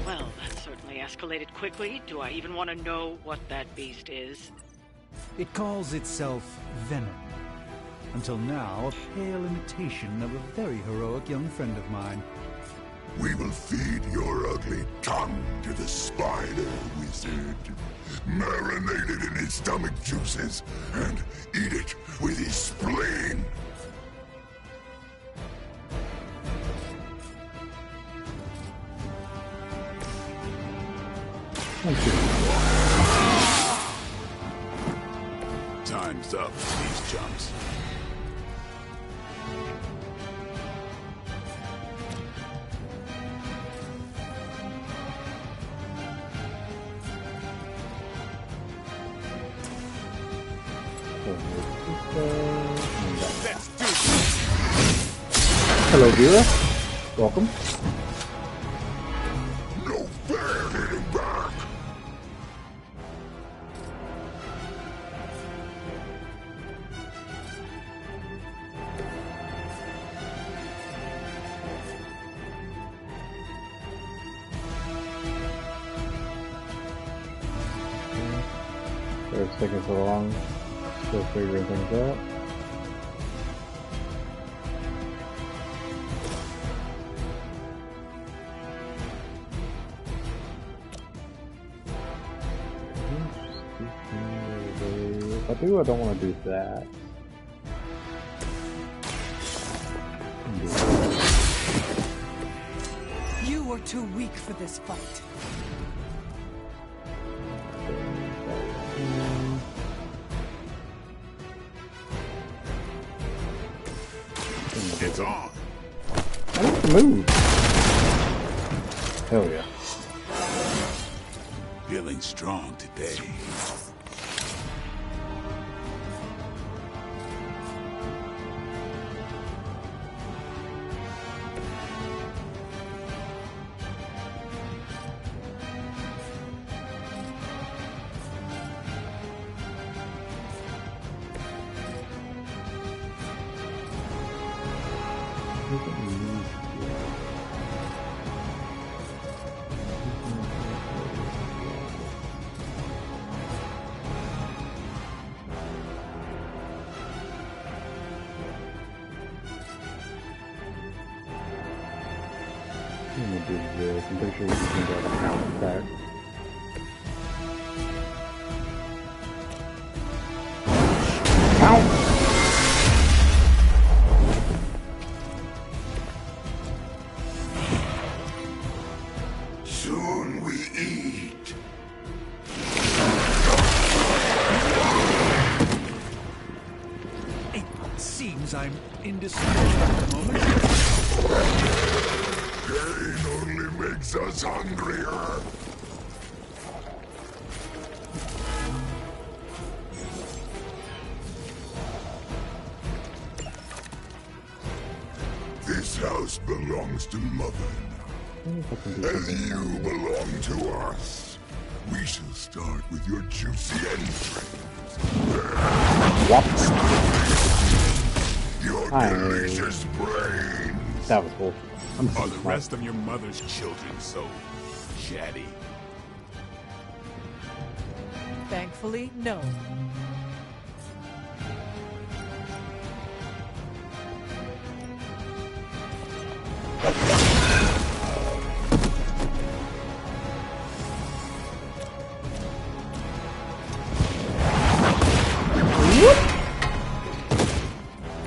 Well, that certainly escalated quickly. Do I even want to know what that beast is? It calls itself Venom. Until now, a pale imitation of a very heroic young friend of mine. We will feed your ugly tongue to the spider wizard. Marinate it in his stomach juices and eat it with his spleen. Time's up for these chumps. Let's do this. Hello, viewer. Welcome. No fair getting back. Sorry it's taking so long. Still figuring things out. If I do, I don't want to do that. You were too weak for this fight. It's on. I need to move. Hell yeah. Feeling strong today. I'm gonna do this. I'm pretty sure we can get a count back. Ow! Soon we eat. It seems I'm indispensable at the moment. Pain only makes us hungrier. This house belongs to Mother now. As you belong to us. We shall start with your juicy entrails. Your delicious brains. That was cool. Are the rest of your mother's children so chatty? Thankfully, no.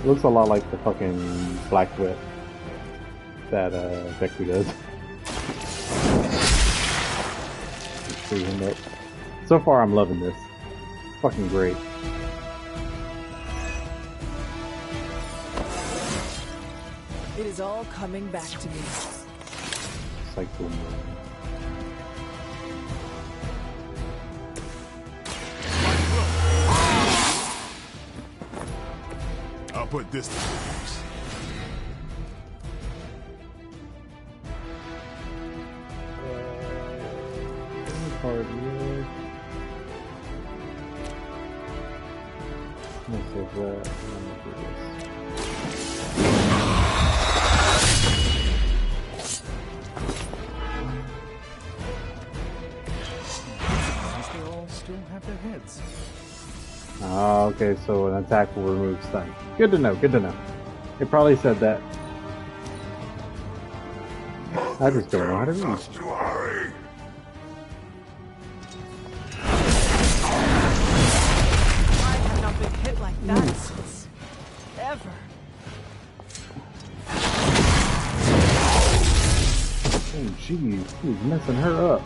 Looks a lot like the fucking Black Whip that Vector does. Free him up. So far, I'm loving this. Fucking great. It is all coming back to me. Psycho Man. I'll put this to use. Card here. I'm gonna save that. I'm gonna do this. They all still have their heads. Ah, okay, so an attack will remove stun. Good to know, good to know. It probably said that. I just don't know how to read. I have not been hit like that since ever. Oh, jeez, he's messing her up.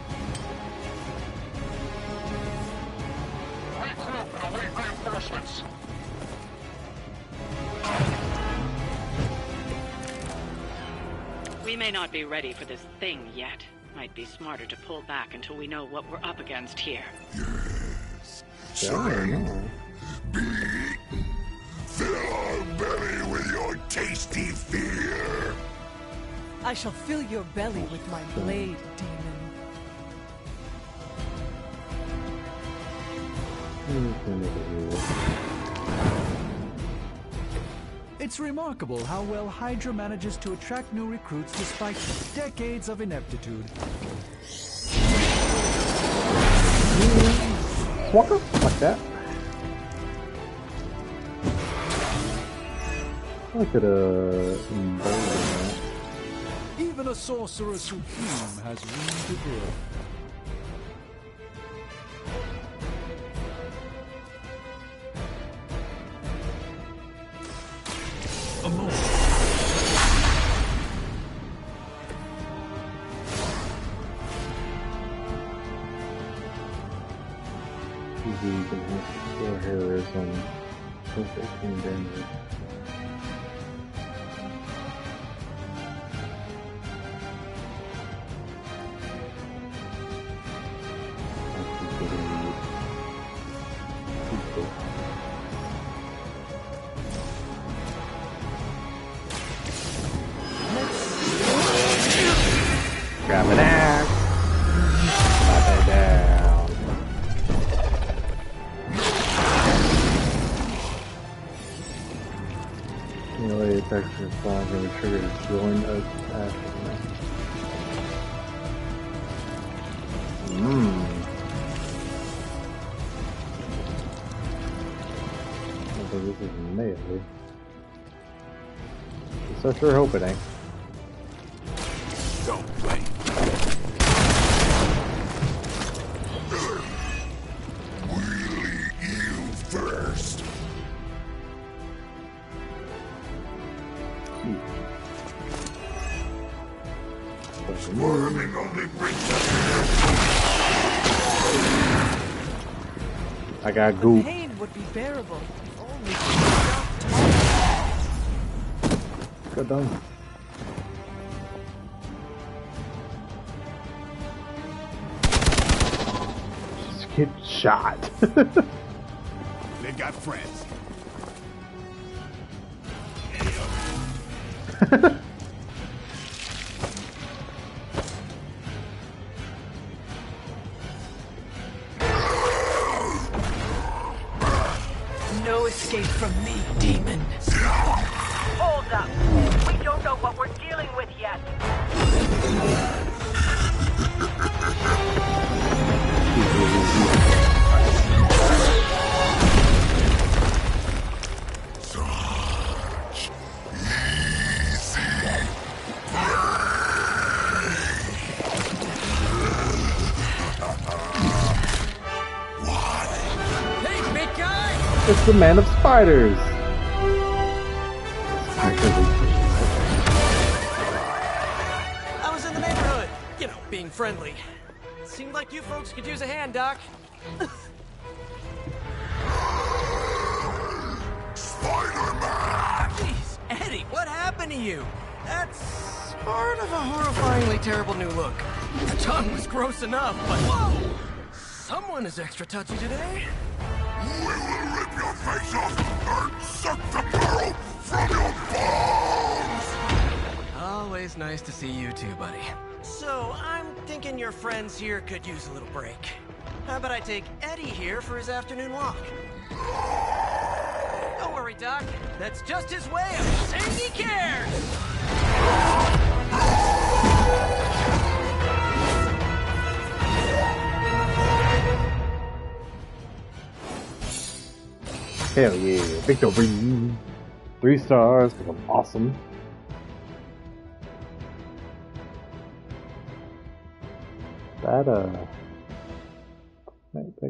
We may not be ready for this thing yet. Might be smarter to pull back until we know what we're up against here. Yes. Surrender. Be eaten. Fill our belly with your tasty fear. I shall fill your belly with my blade, demon. It's remarkable how well Hydra manages to attract new recruits despite decades of ineptitude. Swaka, like that. I could embolden that. Even a sorcerer supreme has room to grow. You can have your heroism, 15 damage. Grab an axe. Knock it down. Melee attacks your spawn can be triggered to join us after. I think this is melee. So sure hope it ain't. Don't play. Wheelie you first. Swarming only brings us. I got goop. Pain would be bearable if only Good done. Just get shot. They got friends. no escape from me, demon. Hold up. We don't know what we're dealing with yet. It's the Man of Spiders. I was in the neighborhood, you know, being friendly. Seemed like you folks could use a hand, Doc. Spider-Man! Jeez, Eddie, what happened to you? That's sort of a horrifyingly terrible new look. The tongue was gross enough, but whoa! Someone is extra touchy today. We will rip your face off and suck the marrow from your bones! Always nice to see you too, buddy. So, I'm thinking your friends here could use a little break. How about I take Eddie here for his afternoon walk? Don't worry, Doc. That's just his way of saying he cares! Hell yeah, victory! 3 stars, awesome. That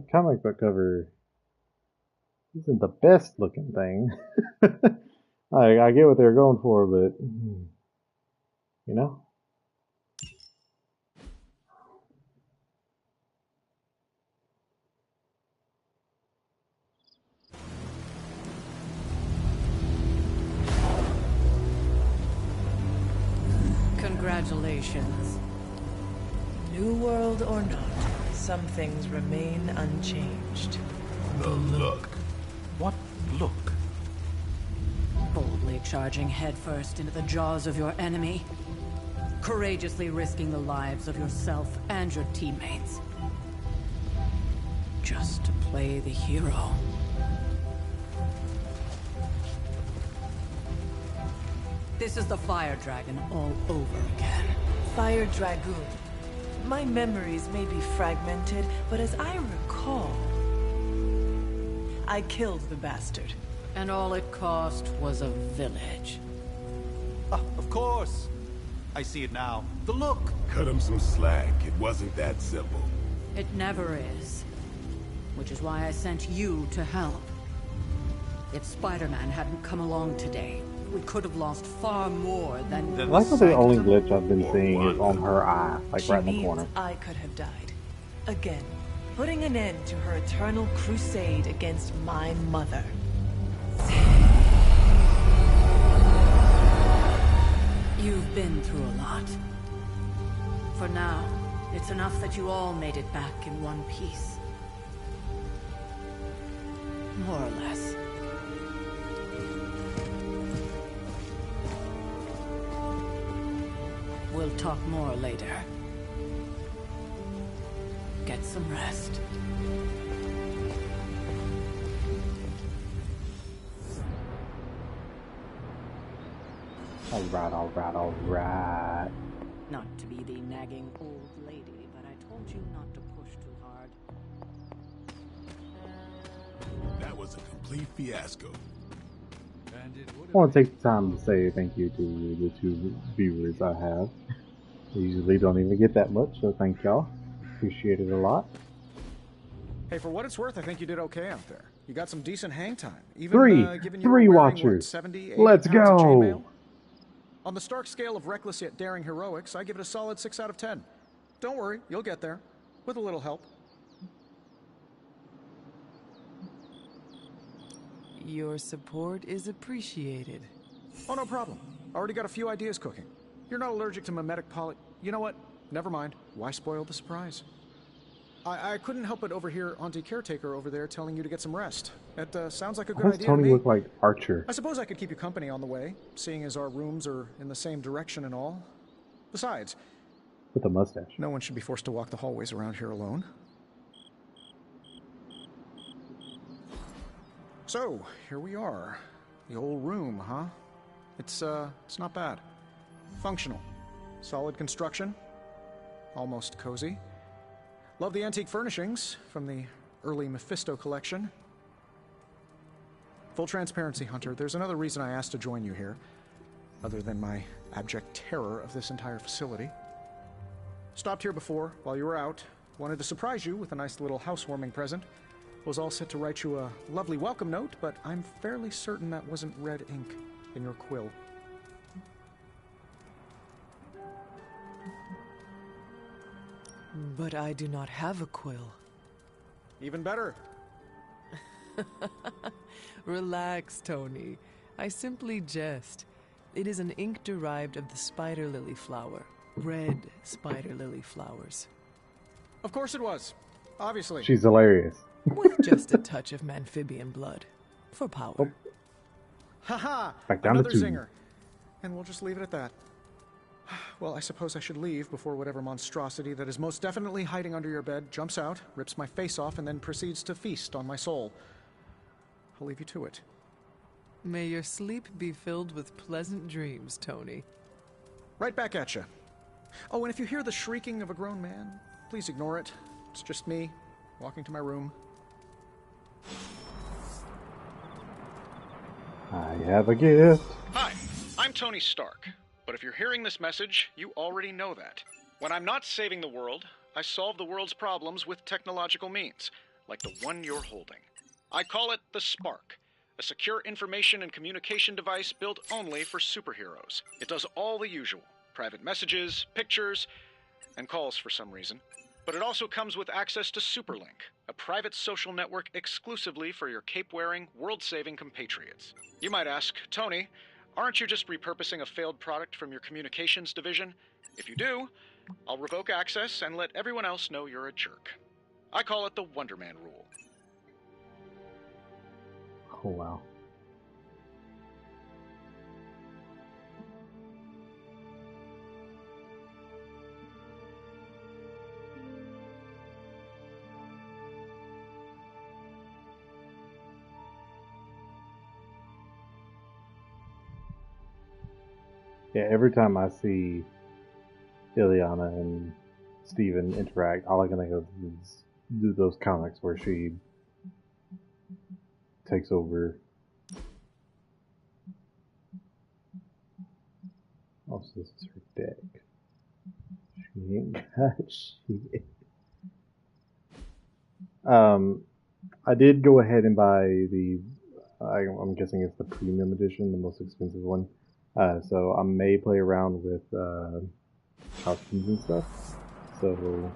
comic book cover isn't the best looking thing. I get what they're going for, but you know. Congratulations. New world or not, some things remain unchanged. The look. What look? Boldly charging headfirst into the jaws of your enemy. Courageously risking the lives of yourself and your teammates. Just to play the hero. This is the Fire Dragon all over again. Fire Dragoon. My memories may be fragmented, but as I recall, I killed the bastard. And all it cost was a village. Of course. I see it now. The look. Cut him some slack. It wasn't that simple. It never is. Which is why I sent you to help. If Spider-Man hadn't come along today, we could have lost far more than... I like how the only glitch I've been seeing is on her eye, like right in the corner. I could have died. Again, putting an end to her eternal crusade against my mother. You've been through a lot. For now, it's enough that you all made it back in one piece. More or less. We'll talk more later. Get some rest. Alright. Not to be the nagging old lady, but I told you not to push too hard. That was a complete fiasco. I want to take the time to say thank you to the 2 viewers I have. I usually don't even get that much, so thank y'all. Appreciate it a lot. Hey, for what it's worth, I think you did okay out there. You got some decent hang time. Even, given you three were wearing, watchers. What, 70, 80 Let's pounds of go. chainmail? On the Stark scale of reckless yet daring heroics, I give it a solid 6 out of 10. Don't worry, you'll get there. With a little help. Your support is appreciated. Oh, no problem. Already got a few ideas cooking. You're not allergic to mimetic poly... You know what? Never mind. Why spoil the surprise? I couldn't help but overhear Auntie Caretaker over there telling you to get some rest. It sounds like a good Why does idea Tony to me. look like Archer? I suppose I could keep you company on the way, seeing as our rooms are in the same direction and all. Besides, With a mustache. no one should be forced to walk the hallways around here alone. So, here we are. The old room, huh? It's not bad. Functional. Solid construction. Almost cozy. Love the antique furnishings from the early Mephisto collection. Full transparency, Hunter, there's another reason I asked to join you here, other than my abject terror of this entire facility. Stopped here before, while you were out. Wanted to surprise you with a nice little housewarming present. Was all set to write you a lovely welcome note, but I'm fairly certain that wasn't red ink in your quill. But I do not have a quill. Even better. Relax, Tony. I simply jest. It is an ink derived of the spider lily flower. Red spider lily flowers. Of course it was. Obviously. She's hilarious. With just a touch of amphibian blood. For power. Oh. Haha! Back down to Another 2. zinger. And we'll just leave it at that. Well, I suppose I should leave before whatever monstrosity that is most definitely hiding under your bed jumps out, rips my face off, and then proceeds to feast on my soul. I'll leave you to it. May your sleep be filled with pleasant dreams, Tony. Right back at you. Oh, and if you hear the shrieking of a grown man, please ignore it. It's just me, walking to my room. I have a gift. Hi, I'm Tony Stark. But if you're hearing this message, you already know that. When I'm not saving the world, I solve the world's problems with technological means, like the one you're holding. I call it the Spark, a secure information and communication device built only for superheroes. It does all the usual, private messages, pictures, and calls for some reason. But it also comes with access to Superlink, a private social network exclusively for your cape-wearing, world-saving compatriots. You might ask, Tony, aren't you just repurposing a failed product from your communications division? If you do, I'll revoke access and let everyone else know you're a jerk. I call it the Wonder Man rule. Oh, wow. Yeah, every time I see Ileana and Steven interact, all I can think of is those comics where she takes over. Oh, so this is her deck. She ain't got shit. I did go ahead and buy the, I'm guessing it's the premium edition, the most expensive one. So I may play around with costumes and stuff. So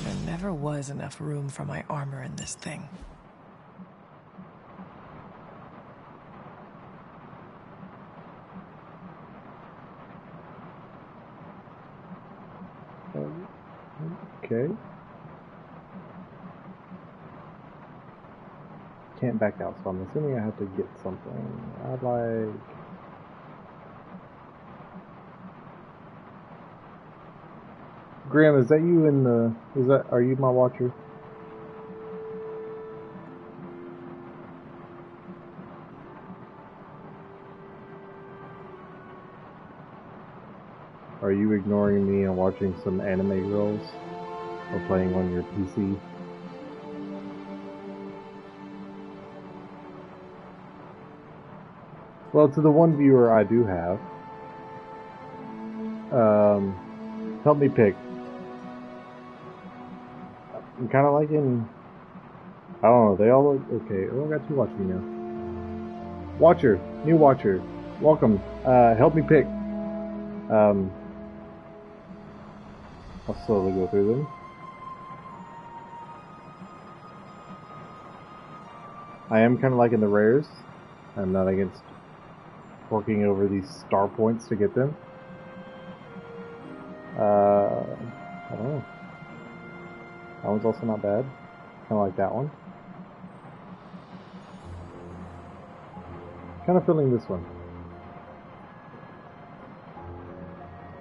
there never was enough room for my armor in this thing. Okay. Can't back out, so I'm assuming I have to get something. I'd like... Graham, is that you in the... Are you my watcher? Are you ignoring me and watching some anime girls? Or playing on your PC? Well, to the one viewer I do have, help me pick. I'm kind of liking, I don't know, they all look, okay, oh, I got two watching now. Watcher, new watcher, welcome, help me pick. I'll slowly go through them. I am kind of liking the rares. I'm not against working over these star points to get them. I don't know. That one's also not bad. Kind of like that one. Kind of feeling this one.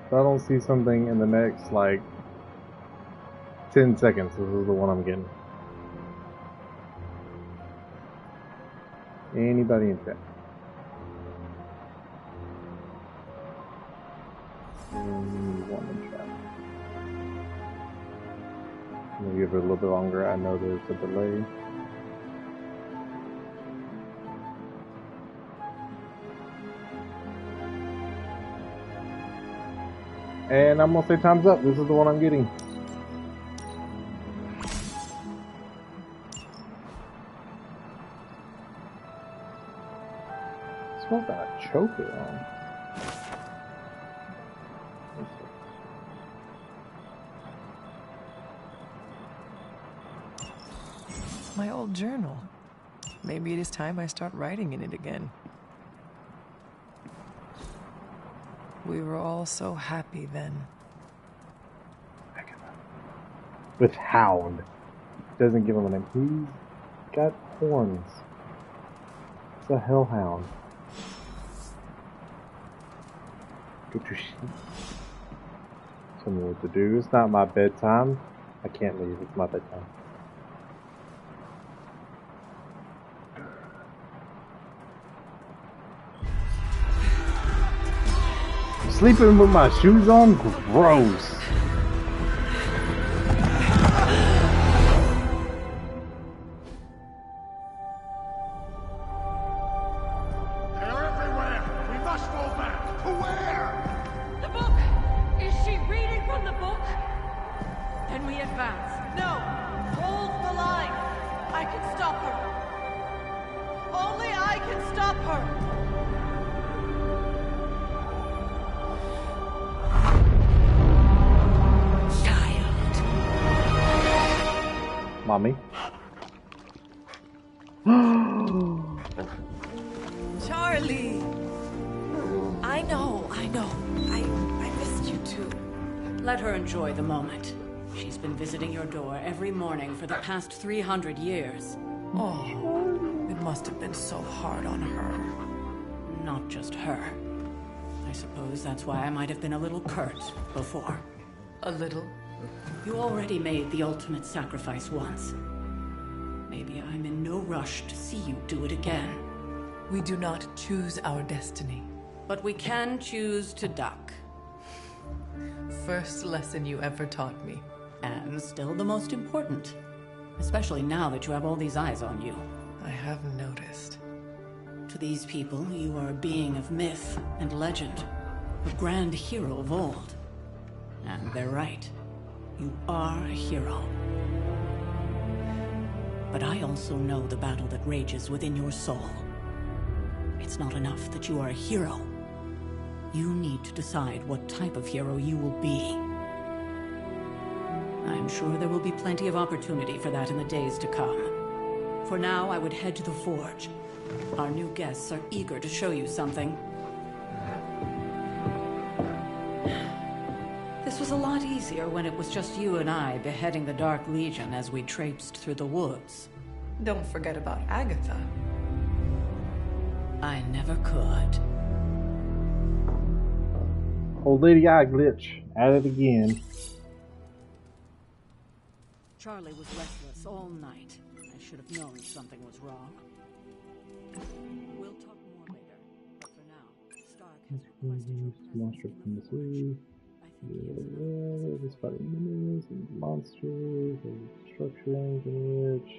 If I don't see something in the next, like, 10 seconds, this is the one I'm getting. Anybody in chat? One in chat. I'm gonna give it a little bit longer. I know there's a delay. And I'm gonna say time's up. This is the one I'm getting. Smells got a choker on. My old journal. Maybe it is time I start writing in it again. We were all so happy then. With Hound. Doesn't give him a name. He's got horns. It's a hellhound. Go to sheep. Tell me what to do. It's not my bedtime. I can't leave. It's my bedtime. Sleeping with my shoes on? Gross. They're everywhere! We must fall back! To where? The book! Is she reading from the book? Then we advance. No! Hold the line! I can stop her! Only I can stop her! Mommy. Charlie! I know. I missed you too. Let her enjoy the moment. She's been visiting your door every morning for the past 300 years. Oh, it must have been so hard on her. Not just her. I suppose that's why I might have been a little curt before. A little? You already made the ultimate sacrifice once. Maybe I'm in no rush to see you do it again. We do not choose our destiny. But we can choose to duck. First lesson you ever taught me. And still the most important. Especially now that you have all these eyes on you. I have noticed. To these people, you are a being of myth and legend. A grand hero of old. And they're right. You are a hero. But I also know the battle that rages within your soul. It's not enough that you are a hero. You need to decide what type of hero you will be. I'm sure there will be plenty of opportunity for that in the days to come. For now, I would head to the Forge. Our new guests are eager to show you something. This was a lot easier when it was just you and I beheading the Dark Legion as we traipsed through the woods. Don't forget about Agatha. I never could. Old Lady Eye glitch. At it again. Charlie was restless all night. I should have known something was wrong. We'll talk more later, but for now, Stark has requested your Monster from the sea. There's fighting minerals and monsters and structure language.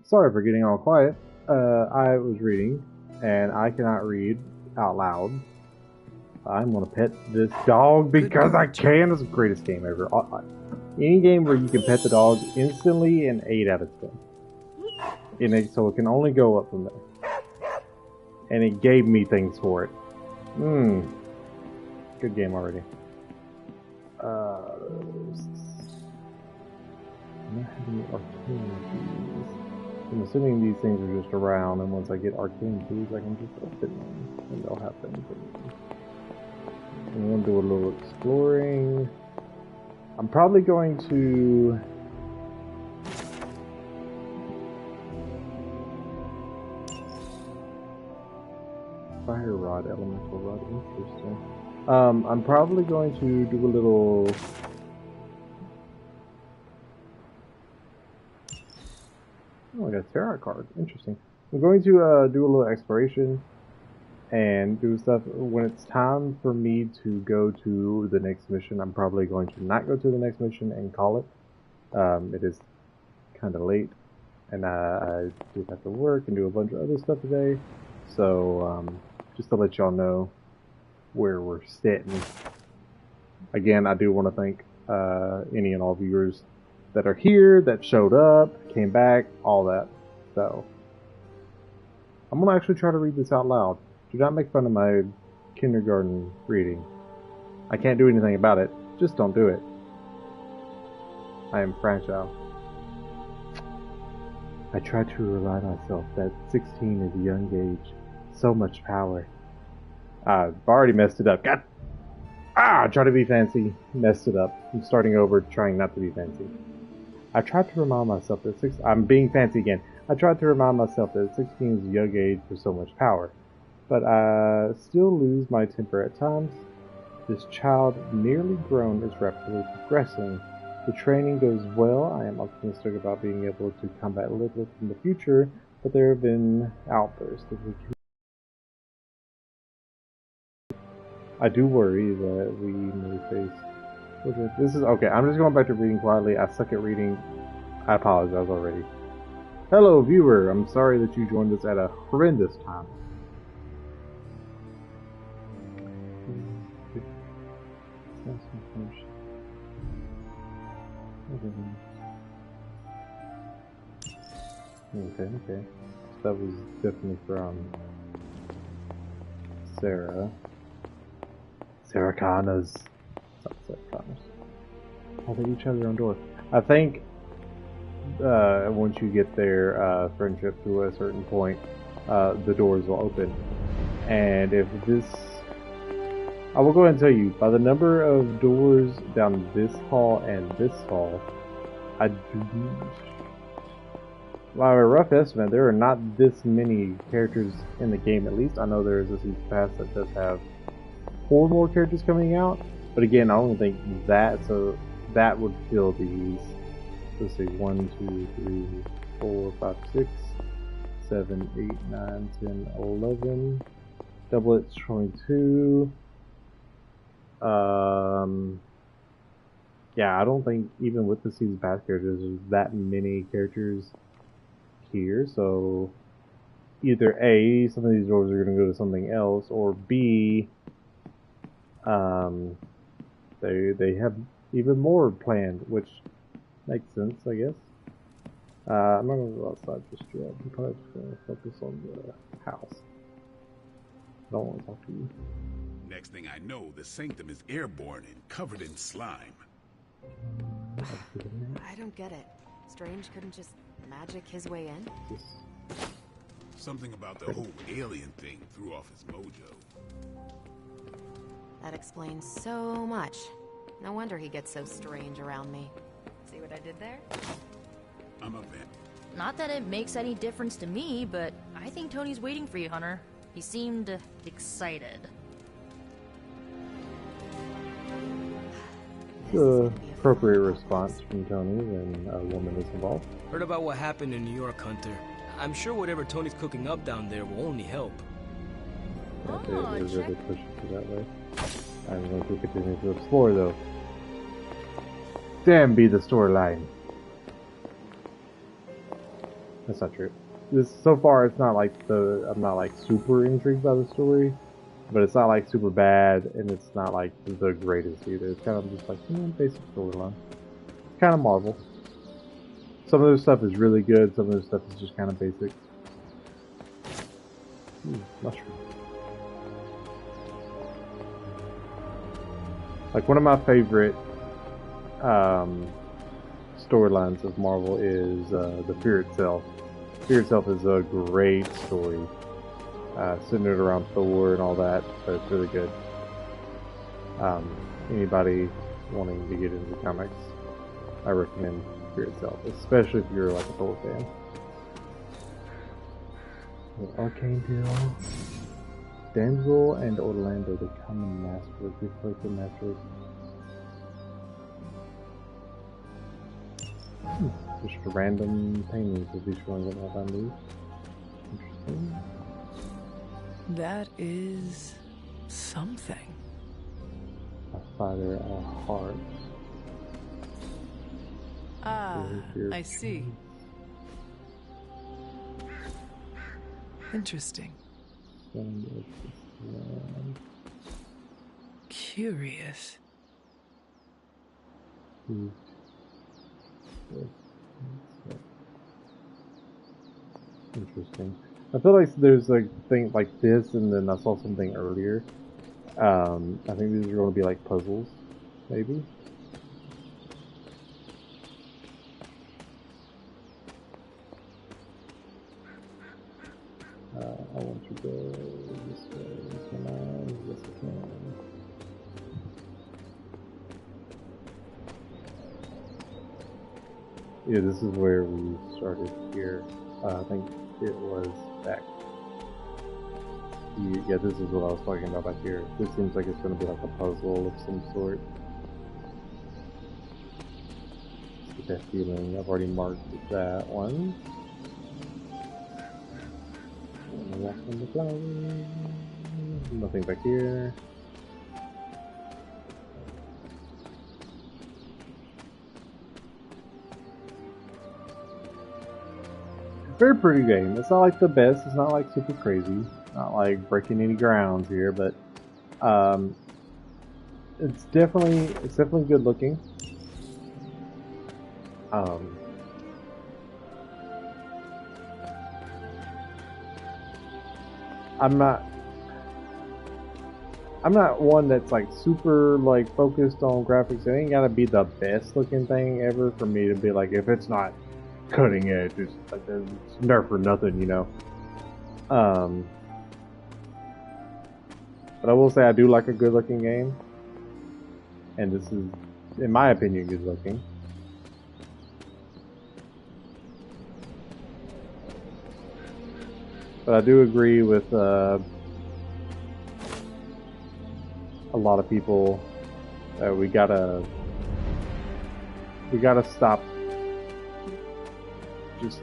Sorry for getting all quiet. I was reading, and I cannot read out loud. I'm gonna pet this dog because I can. It's the greatest game ever. Any game where you can pet the dog instantly, an 8 out of 10. So it can only go up from there. And it gave me things for it. Good game already. I'm not having arcane keys. I'm assuming these things are just around, and once I get arcane keys, I can just open them, and they'll have things in them. I'm going to do a little exploring. I'm probably going to... Fire rod, elemental rod, interesting. I'm probably going to do a little... Oh, I got a tarot card. Interesting. I'm going to do a little exploration and do stuff. When it's time for me to go to the next mission, I'm probably going to not go to the next mission and call it. It is kind of late, and I did have to work and do a bunch of other stuff today. So, just to let y'all know where we're sitting. Again, I do want to thank any and all viewers that are here, that showed up, came back, all that. So, I'm going to actually try to read this out loud. Do not make fun of my kindergarten reading. I can't do anything about it. Just don't do it. I am fragile. I try to remind myself that 16 is a young age. So much power. I've already messed it up. God! I try to be fancy. Messed it up. I'm starting over, trying not to be fancy. I tried to remind myself that I'm being fancy again. I tried to remind myself that 16 is a young age for so much power. But I still lose my temper at times. This child, nearly grown, is rapidly progressing. The training goes well. I am optimistic about being able to combat Lilith in the future, but there have been outbursts of I do worry that we may face... Okay, this is... Okay, I'm just going back to reading quietly. I suck at reading. I apologize already. Hello, viewer. I'm sorry that you joined us at a horrendous time. Okay. That was definitely from Sarah. Sarah Connors. Not Sarah Connors. Oh, they each have their own door. I think once you get their friendship to a certain point, the doors will open. And if this... I will go ahead and tell you, by the number of doors down this hall and this hall, I do... By a rough estimate, there are not this many characters in the game. At least I know there is a season pass that does have 4 more characters coming out. But again, I don't think that, so that would fill these. Let's see, 1, 2, 3, 4, 5, 6, 7, 8, 9, 10, 11. Doublets 22. Yeah, I don't think even with the season pass characters, there's that many characters here. So either A, some of these doors are going to go to something else, or B, they have even more planned, which makes sense, I guess. I'm not going to go outside just yet. I'm probably just going to focus on the house. I don't want to talk to you. Next thing I know, the sanctum is airborne and covered in slime. I don't get it. Strange couldn't just magic his way in? Something about the whole alien thing threw off his mojo. That explains so much. No wonder he gets so strange around me. See what I did there? I'm a vet. Not that it makes any difference to me, but I think Tony's waiting for you, Hunter. He seemed excited. Appropriate response from Tony when a woman is involved. Heard about what happened in New York, Hunter. I'm sure whatever Tony's cooking up down there will only help. Yeah, they're really pushing it that way. I'm going to continue to explore, though. Damn, be the storyline. That's not true. So far, it's not like I'm not like super intrigued by the story, but it's not like super bad, and it's not like the greatest either. It's kind of just like, basic storyline. It's kind of Marvel. Some of this stuff is really good, some of this stuff is just kind of basic. Mushroom. Like, one of my favorite storylines of Marvel is The Fear Itself. Fear Itself is a great story. Centered around Thor and all that, so it's really good. Anybody wanting to get into comics, I recommend Fear Itself, especially if you're like a Thor fan. Arcane Deal. Damsel and Orlando, the common masterwork. We play the masterwork. Just random paintings of each one that I found. Interesting. That is something. A fighter, a heart. Ah, I see. Interesting. Curious. Interesting. I feel like there's a thing like this, and then I saw something earlier. I think these are going to be like puzzles, maybe. I want to go this way. Come on, yes I can. Yeah, this is where we started here. I think it was back. Yeah, this is what I was talking about back here. This seems like it's going to be like a puzzle of some sort. Let's get that feeling. I've already marked that one. Walk on the flowers. Nothing back here. Very pretty game. It's not like the best. It's not like super crazy. Not like breaking any grounds here, but it's definitely good looking. I'm not one that's like super like focused on graphics. It ain't gotta be the best looking thing ever for me to be like, if it's not cutting edge, it's like it's nerf or nothing, you know. But I will say I do like a good looking game, and this is, in my opinion, good looking. But I do agree with a lot of people that we gotta stop just.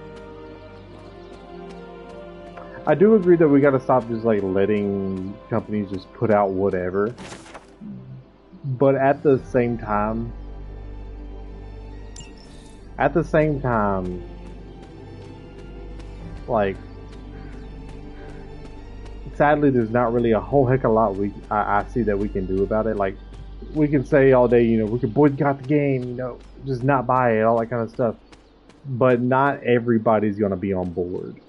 I do agree that we gotta stop just like letting companies just put out whatever. But at the same time, like, sadly, there's not really a whole heck of a lot I see that we can do about it. Like, we can say all day, you know, we can boycott the game, you know, just not buy it, all that kind of stuff. But not everybody's gonna be on board,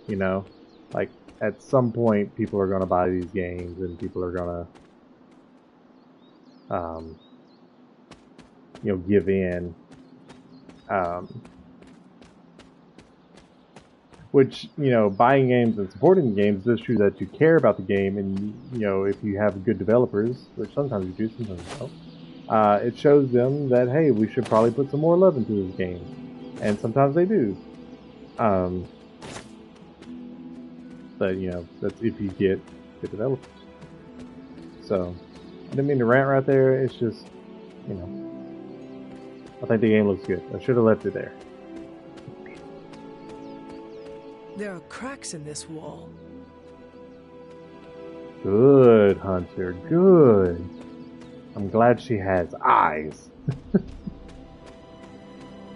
you know. Like, at some point, people are gonna buy these games, and people are gonna, you know, give in. Which, you know, buying games and supporting games does show that you care about the game, and, you know, if you have good developers, which sometimes you do, sometimes you don't, it shows them that, hey, we should probably put some more love into this game. And sometimes they do. But, you know, that's if you get good developers. So, I didn't mean to rant right there, it's just, you know, I think the game looks good. I should have left it there. There are cracks in this wall. Good, Hunter, good. I'm glad she has eyes.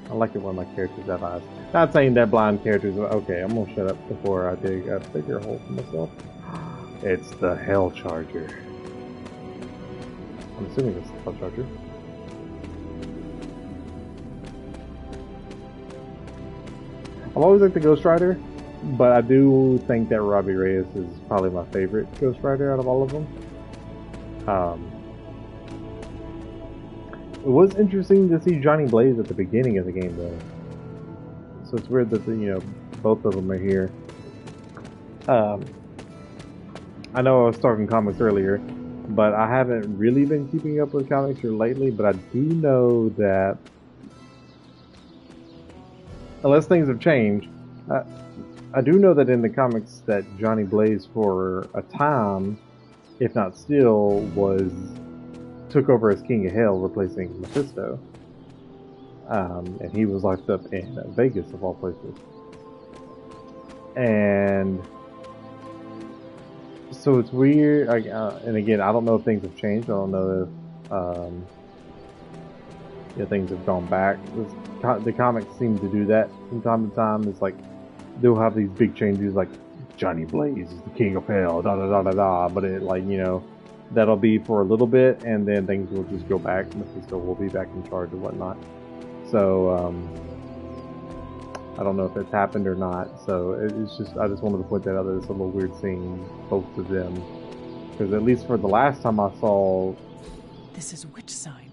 I like it when my characters have eyes. Not saying that blind characters are okay. I'm gonna shut up before I dig a bigger hole for myself. It's the Hell Charger. I'm assuming it's the Hell Charger. I've always liked the Ghost Rider, but I do think that Robbie Reyes is probably my favorite Ghost Rider out of all of them. It was interesting to see Johnny Blaze at the beginning of the game, though. So it's weird that, you know, both of them are here. I know I was talking comics earlier, but I haven't really been keeping up with comics here lately, but I do know that, unless things have changed, I do know that in the comics that Johnny Blaze for a time, if not still, took over as King of Hell, replacing Mephisto. And he was locked up in Vegas, of all places. And so it's weird. And again, I don't know if things have changed. I don't know if things have gone back. The comics seem to do that from time to time. It's like they'll have these big changes, like Johnny Blaze is the King of Hell, da da da da da. But it, like, you know, that'll be for a little bit, and then things will just go back. Mephisto will be back in charge and whatnot. So, I don't know if it's happened or not. So, it's just, I just wanted to point that out, that it's a little weird seeing both of them. Because at least for the last time I saw... This is which sign?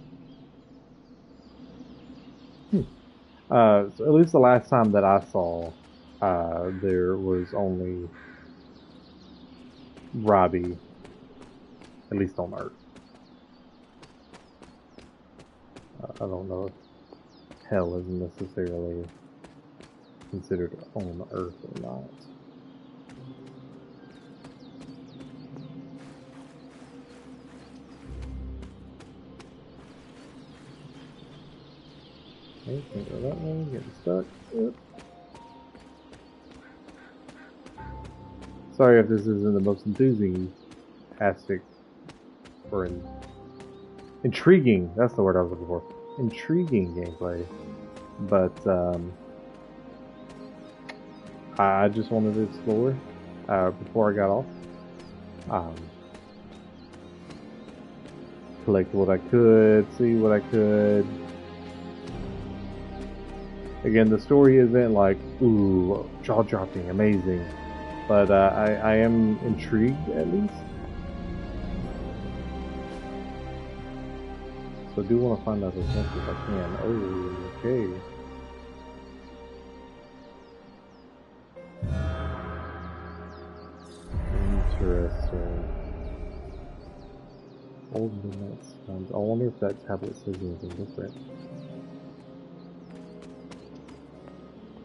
So at least the last time that I saw, there was only Robbie, at least on Earth. I don't know if Hell is necessarily considered on Earth or not. Okay, can't go that way, getting stuck. Yep. Sorry if this isn't the most enthusiastic or intriguing, that's the word I was looking for. Intriguing gameplay. But I just wanted to explore before I got off. Collect what I could, see what I could. Again, the story isn't like, ooh, jaw-dropping, amazing. but I am intrigued at least. So I do want to find out as much as I can. Oh, okay. Interesting. Old Midnight Suns. I wonder if that tablet says anything different.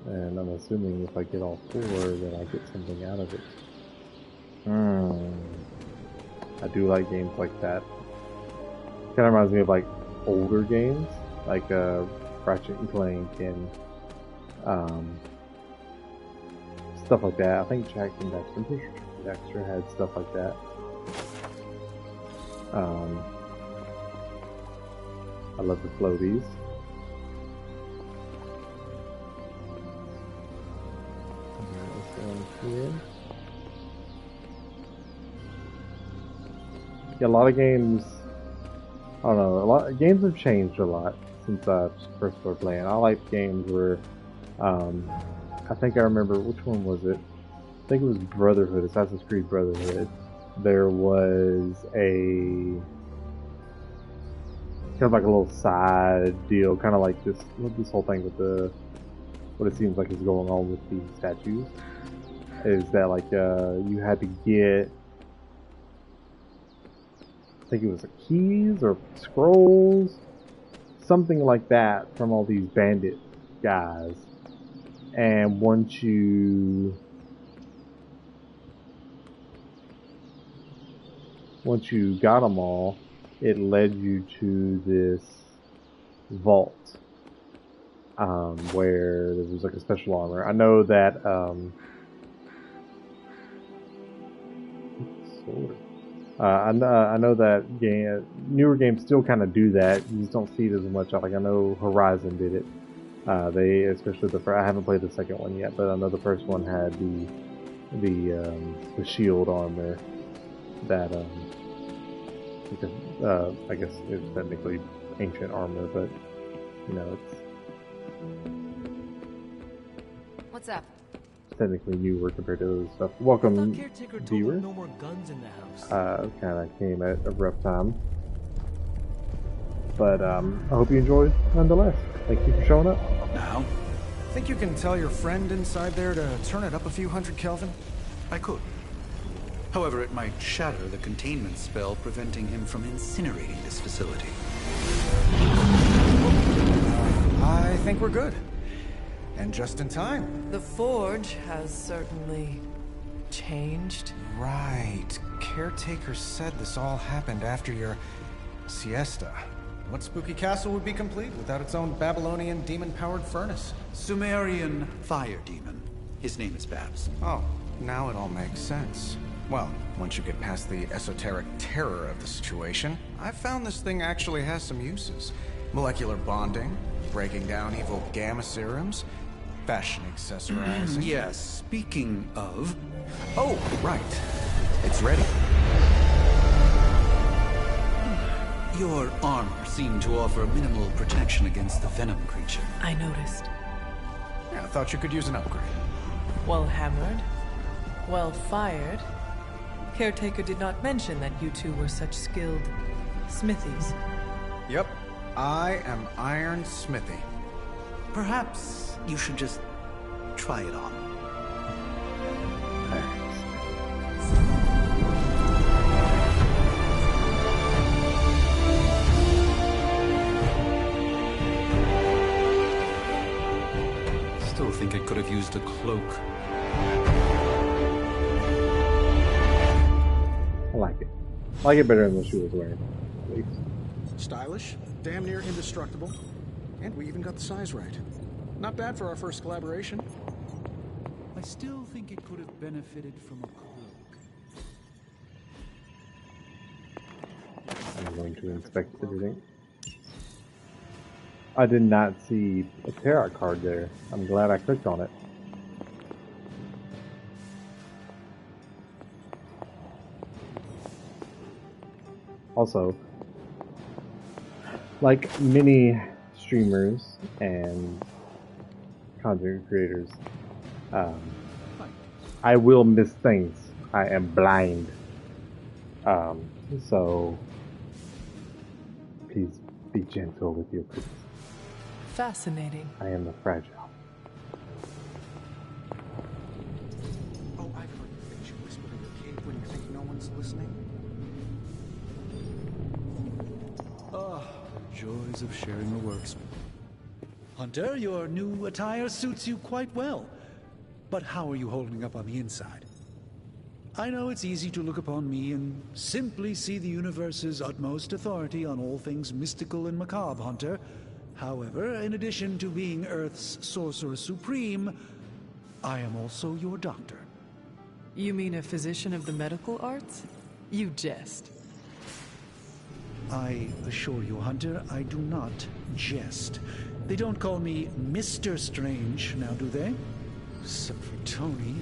And I'm assuming if I get all 4, then I get something out of it. I do like games like that. Kind of reminds me of like older games, like Ratchet and Clank and stuff like that. I think Jack and Dexter had stuff like that. I love the floaties. Here. Yeah, a lot of games. I don't know. Games have changed a lot since I first started playing. I like games where, I think I remember which one was it. I think it was Brotherhood, Assassin's Creed Brotherhood. There was a kind of like a little side deal, kind of like this whole thing with the what it seems like is going on with the statues. Is that like you had to get, I think it was keys or scrolls, something like that from all these bandit guys, and once you got them all, it led you to this vault where there was like a special armor. I know that I know that newer games still kind of do that. You just don't see it as much. Like I know Horizon did it. They, especially I haven't played the second one yet, but I know the first one had the shield armor that I guess it's technically ancient armor, but you know it's. What's up? Technically newer compared to other stuff. Welcome, viewer. No more guns in the house. Kind of came at a rough time, but I hope you enjoyed nonetheless. Thank you for showing up. Now, think you can tell your friend inside there to turn it up a few hundred Kelvin? I could. However, it might shatter the containment spell preventing him from incinerating this facility. I think we're good. And just in time. The Forge has certainly changed. Right. Caretaker said this all happened after your siesta. What spooky castle would be complete without its own Babylonian demon-powered furnace? Sumerian fire demon. His name is Babs. Oh, now it all makes sense. Well, once you get past the esoteric terror of the situation, I've found this thing actually has some uses. Molecular bonding, breaking down evil gamma serums, fashion accessorizing. Yes, speaking of... Oh, right. It's ready. Your armor seemed to offer minimal protection against the venom creature. I noticed. Yeah, I thought you could use an upgrade. Well hammered, well fired. Caretaker did not mention that you two were such skilled smithies. Yep, I am Iron Smithy. Perhaps you should just try it on. Still think it could have used a cloak. I like it. I like it better than what she was wearing, at least. Stylish, damn near indestructible, and we even got the size right. Not bad for our first collaboration. I still think it could have benefited from a cloak. I'm going to inspect everything. I did not see a tarot card there. I'm glad I clicked on it. Also, like many streamers and content creators, I will miss things. I am blind. So please be gentle with your cookies. Fascinating. I am the fragile. Oh, I've heard things you whisper in your cave when you think no one's listening. Ah, joys of sharing the works. Hunter, your new attire suits you quite well. But how are you holding up on the inside? I know it's easy to look upon me and simply see the universe's utmost authority on all things mystical and macabre, Hunter. However, in addition to being Earth's Sorcerer Supreme, I am also your doctor. You mean a physician of the medical arts? You jest. I assure you, Hunter, I do not jest. They don't call me Mr. Strange, now do they? Except for Tony.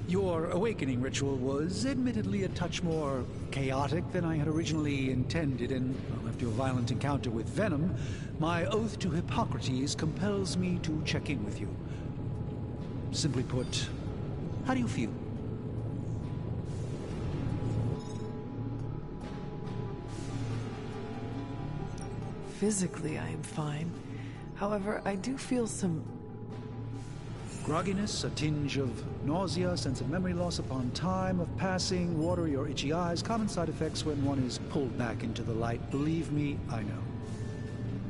Your awakening ritual was admittedly a touch more chaotic than I had originally intended, and well, after your violent encounter with Venom, my oath to Hippocrates compels me to check in with you. Simply put, how do you feel? Physically, I am fine. However, I do feel some grogginess, a tinge of nausea, sense of memory loss upon time of passing, watery or itchy eyes, common side effects when one is pulled back into the light. Believe me, I know.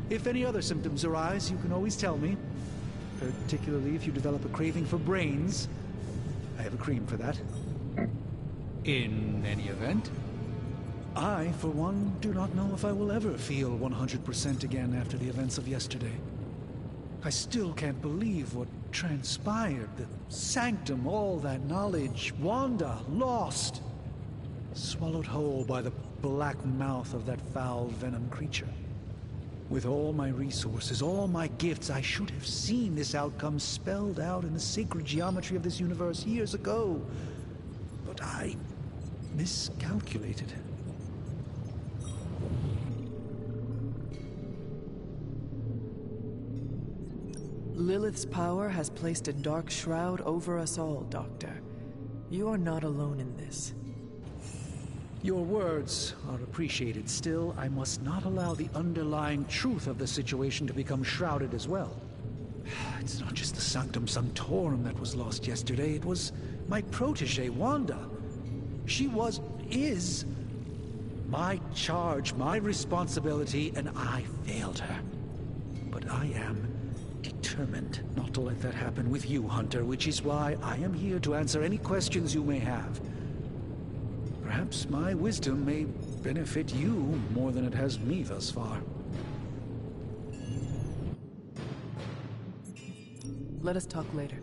If any other symptoms arise, you can always tell me, particularly if you develop a craving for brains. I have a cream for that. In any event, I, for one, do not know if I will ever feel 100% again after the events of yesterday. I still can't believe what transpired. The sanctum, all that knowledge. Wanda, lost. Swallowed whole by the black mouth of that foul venom creature. With all my resources, all my gifts, I should have seen this outcome spelled out in the sacred geometry of this universe years ago. But I miscalculated. Lilith's power has placed a dark shroud over us all, Doctor. You are not alone in this. Your words are appreciated. Still, I must not allow the underlying truth of the situation to become shrouded as well. It's not just the Sanctum Sanctorum that was lost yesterday. It was my protege, Wanda. She is my charge, my responsibility, and I failed her. But I am determined not to let that happen with you, Hunter, which is why I am here to answer any questions you may have. Perhaps my wisdom may benefit you more than it has me thus far. Let us talk later.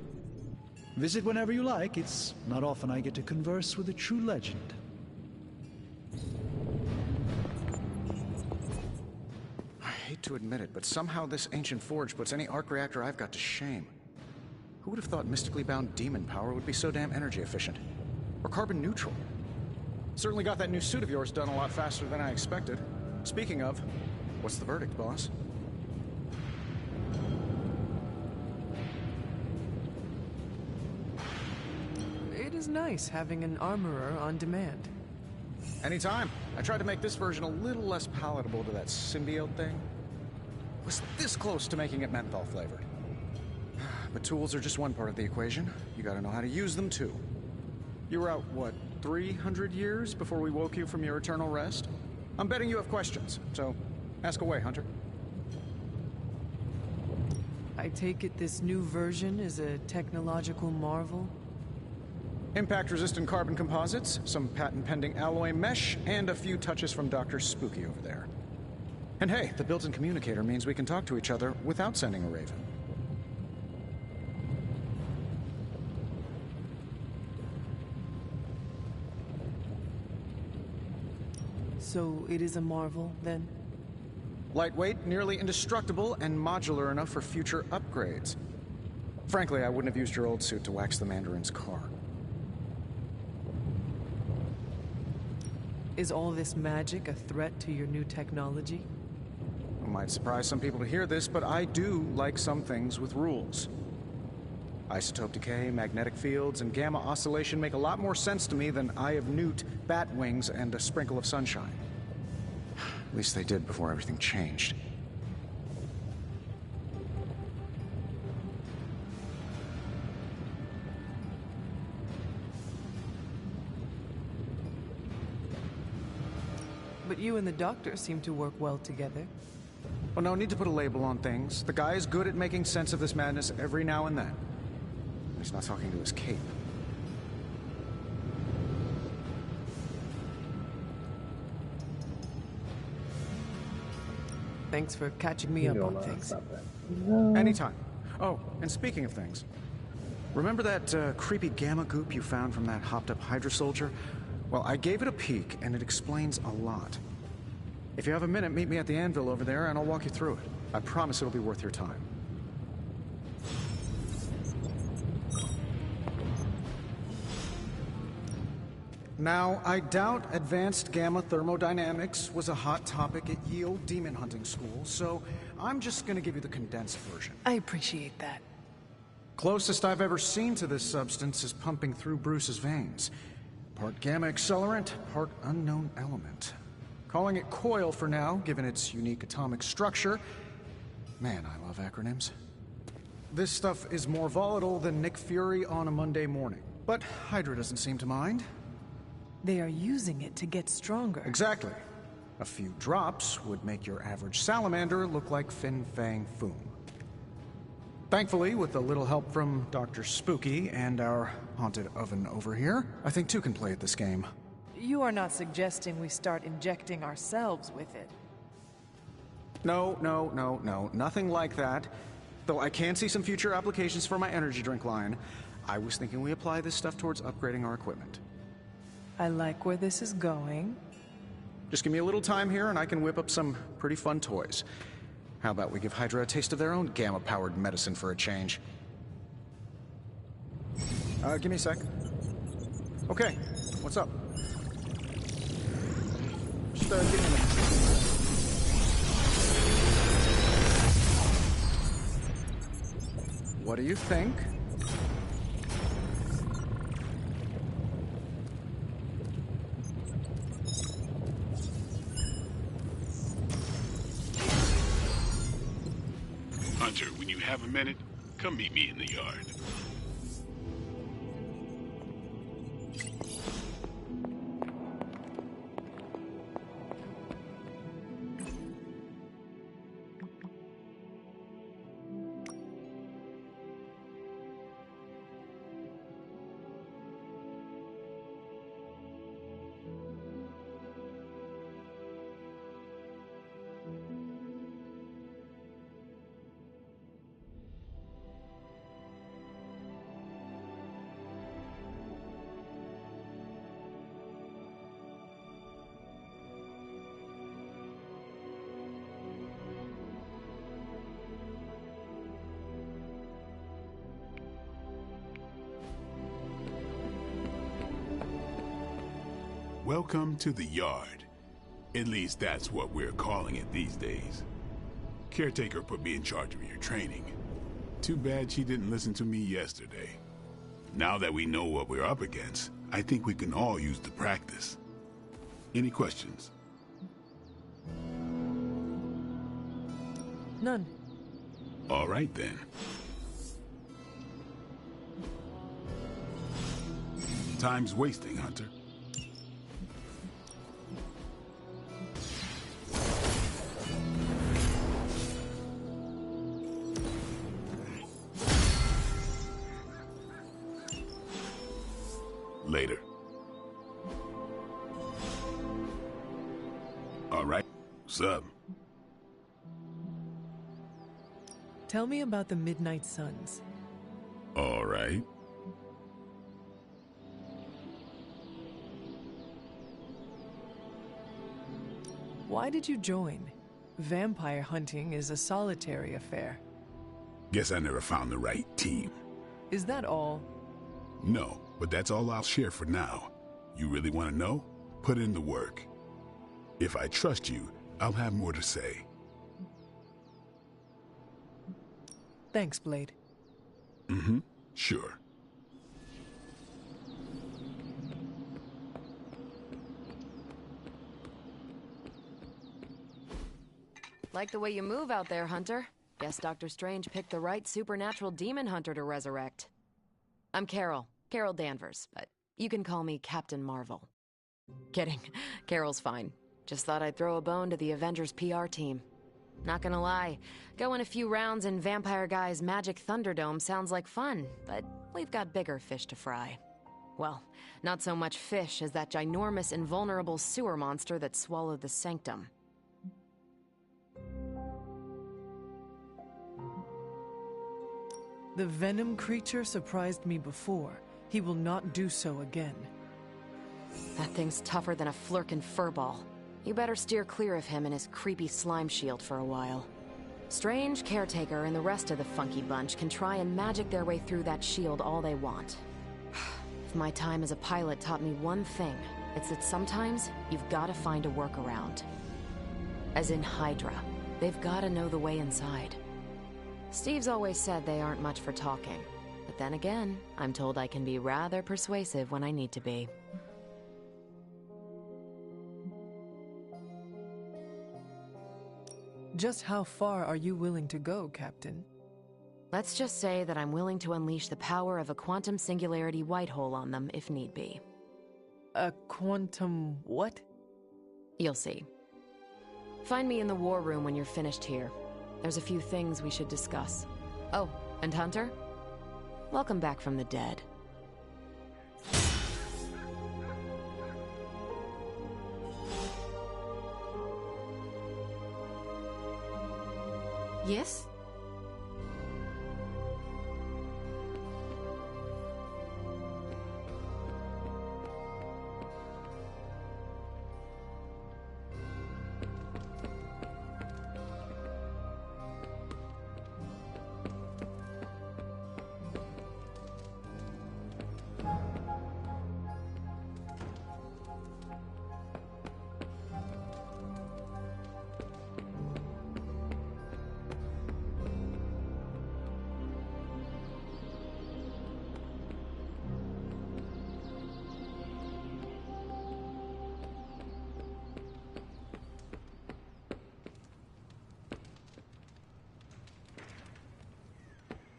Visit whenever you like. It's not often I get to converse with a true legend. I hate to admit it, but somehow this ancient forge puts any arc reactor I've got to shame. Who would have thought mystically bound demon power would be so damn energy efficient? Or carbon neutral? Certainly got that new suit of yours done a lot faster than I expected. Speaking of, what's the verdict, boss? It is nice having an armorer on demand. Anytime. I tried to make this version a little less palatable to that symbiote thing. Was this close to making it menthol flavored. But tools are just one part of the equation. You gotta know how to use them too. You were out, what, 300 years before we woke you from your eternal rest? I'm betting you have questions, so ask away, Hunter. I take it this new version is a technological marvel? Impact-resistant carbon composites, some patent-pending alloy mesh, and a few touches from Dr. Spooky over there. And hey, the built-in communicator means we can talk to each other without sending a raven. So it is a marvel, then? Lightweight, nearly indestructible, and modular enough for future upgrades. Frankly, I wouldn't have used your old suit to wax the Mandarin's car. Is all this magic a threat to your new technology? It might surprise some people to hear this, but I do like some things with rules. Isotope decay, magnetic fields, and gamma oscillation make a lot more sense to me than Eye of Newt, bat wings, and a sprinkle of sunshine. At least they did before everything changed. But you and the doctor seem to work well together. Well, no need to put a label on things. The guy is good at making sense of this madness every now and then. He's not talking to his cape. Thanks for catching me up on things. Anytime. Oh, and speaking of things, remember that creepy gamma goop you found from that hopped-up Hydra soldier? Well, I gave it a peek, and it explains a lot. If you have a minute, meet me at the anvil over there, and I'll walk you through it. I promise it'll be worth your time. Now, I doubt advanced gamma thermodynamics was a hot topic at Yield Demon Hunting School, so I'm just gonna give you the condensed version. I appreciate that. Closest I've ever seen to this substance is pumping through Bruce's veins. Part gamma accelerant, part unknown element. Calling it coil for now, given its unique atomic structure. Man, I love acronyms. This stuff is more volatile than Nick Fury on a Monday morning, but Hydra doesn't seem to mind. They are using it to get stronger. Exactly. A few drops would make your average salamander look like Fin Fang Foom. Thankfully, with a little help from Dr. Spooky and our haunted oven over here, I think two can play at this game. You are not suggesting we start injecting ourselves with it. No, nothing like that. Though I can see some future applications for my energy drink line. I was thinking we apply this stuff towards upgrading our equipment. I like where this is going. Just give me a little time here and I can whip up some pretty fun toys. How about we give Hydra a taste of their own gamma-powered medicine for a change? Give me a sec. Okay, what's up? Just, give me a minute. What do you think? Hunter, when you have a minute, come meet me in the yard. Welcome to the yard. At least that's what we're calling it these days. Caretaker put me in charge of your training. Too bad she didn't listen to me yesterday. Now that we know what we're up against, I think we can all use the practice. Any questions? None. All right then. Time's wasting, Hunter. Later. All right. What's up? Tell me about the Midnight Suns. All right. Why did you join? Vampire hunting is a solitary affair. Guess I never found the right team. Is that all? No, but that's all I'll share for now. You really want to know? Put in the work. If I trust you, I'll have more to say. Thanks, Blade. Mm-hmm. Sure. Like the way you move out there, Hunter. Guess Dr. Strange picked the right supernatural demon hunter to resurrect. I'm Carol Danvers, but you can call me Captain Marvel. Kidding. Carol's fine. Just thought I'd throw a bone to the Avengers PR team. Not gonna lie, going a few rounds in Vampire Guy's Magic Thunderdome sounds like fun, but we've got bigger fish to fry. Well, not so much fish as that ginormous invulnerable sewer monster that swallowed the Sanctum. The Venom creature surprised me before. He will not do so again. That thing's tougher than a Flurkin furball. You better steer clear of him and his creepy slime shield for a while. Strange, Caretaker, and the rest of the funky bunch can try and magic their way through that shield all they want. If my time as a pilot taught me one thing, it's that sometimes you've got to find a workaround. As in Hydra, they've got to know the way inside. Steve's always said they aren't much for talking, but then again, I'm told I can be rather persuasive when I need to be. Just how far are you willing to go, Captain? Let's just say that I'm willing to unleash the power of a quantum singularity white hole on them if need be. A quantum what? You'll see. Find me in the war room when you're finished here. There's a few things we should discuss. Oh, and Hunter? Welcome back from the dead. Yes?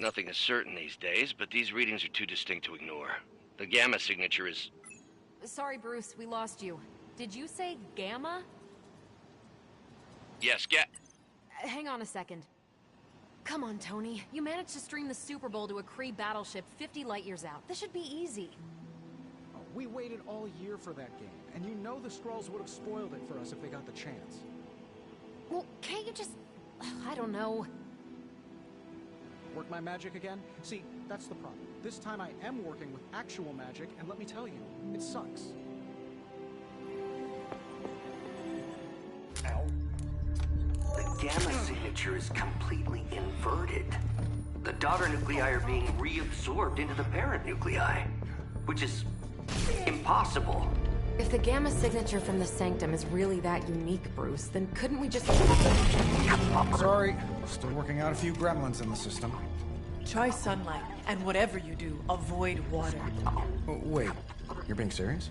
Nothing is certain these days, but these readings are too distinct to ignore. The Gamma signature is... Sorry, Bruce, we lost you. Did you say Gamma? Yes, Hang on a second. Come on, Tony. You managed to stream the Super Bowl to a Kree battleship 50 light-years out. This should be easy. Oh, we waited all year for that game, and you know the Skrulls would have spoiled it for us if they got the chance. Well, can't you just... I don't know... Work my magic again? See, that's the problem. This time I am working with actual magic, and let me tell you, it sucks. Ow. The Gamma signature is completely inverted. The daughter nuclei are being reabsorbed into the parent nuclei, which is impossible. If the Gamma signature from the Sanctum is really that unique, Bruce, then couldn't we just... Sorry, still working out a few gremlins in the system. Try sunlight, and whatever you do, avoid water. Oh, wait, you're being serious?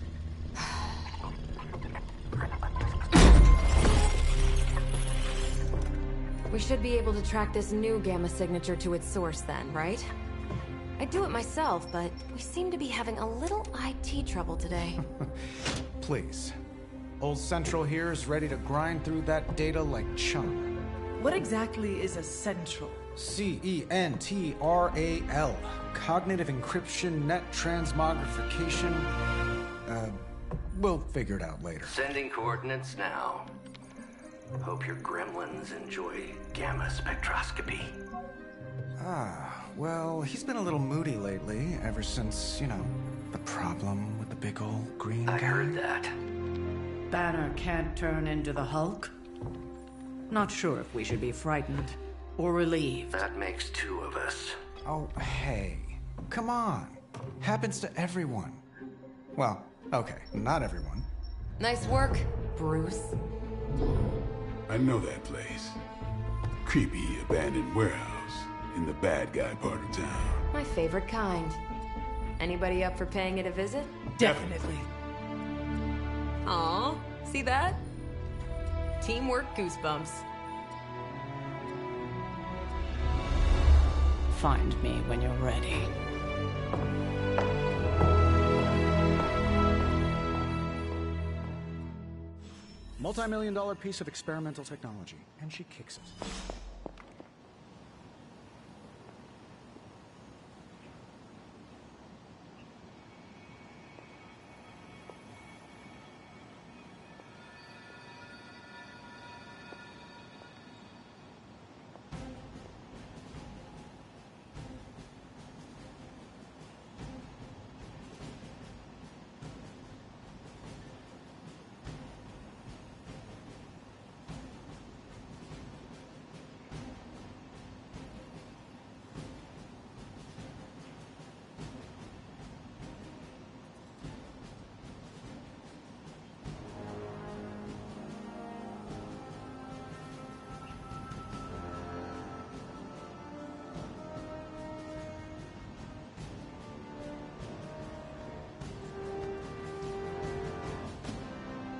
We should be able to track this new Gamma signature to its source then, right? I'd do it myself, but we seem to be having a little IT trouble today. Please. Old Central here is ready to grind through that data like chum. What exactly is a central? CENTRAL. Cognitive encryption, net transmogrification. We'll figure it out later. Sending coordinates now. Hope your gremlins enjoy gamma spectroscopy. Well, he's been a little moody lately, ever since, the problem with the big old green guy. I heard that. Banner can't turn into the Hulk? Not sure if we should be frightened or relieved. That makes two of us. Oh, hey. Come on. Happens to everyone. Well, okay, not everyone. Nice work, Bruce. I know that place. Creepy abandoned warehouse in the bad guy part of town. My favorite kind. Anybody up for paying it a visit? Definitely. Aw, see that? Teamwork goosebumps. Find me when you're ready. Multi-million-dollar piece of experimental technology, and she kicks it.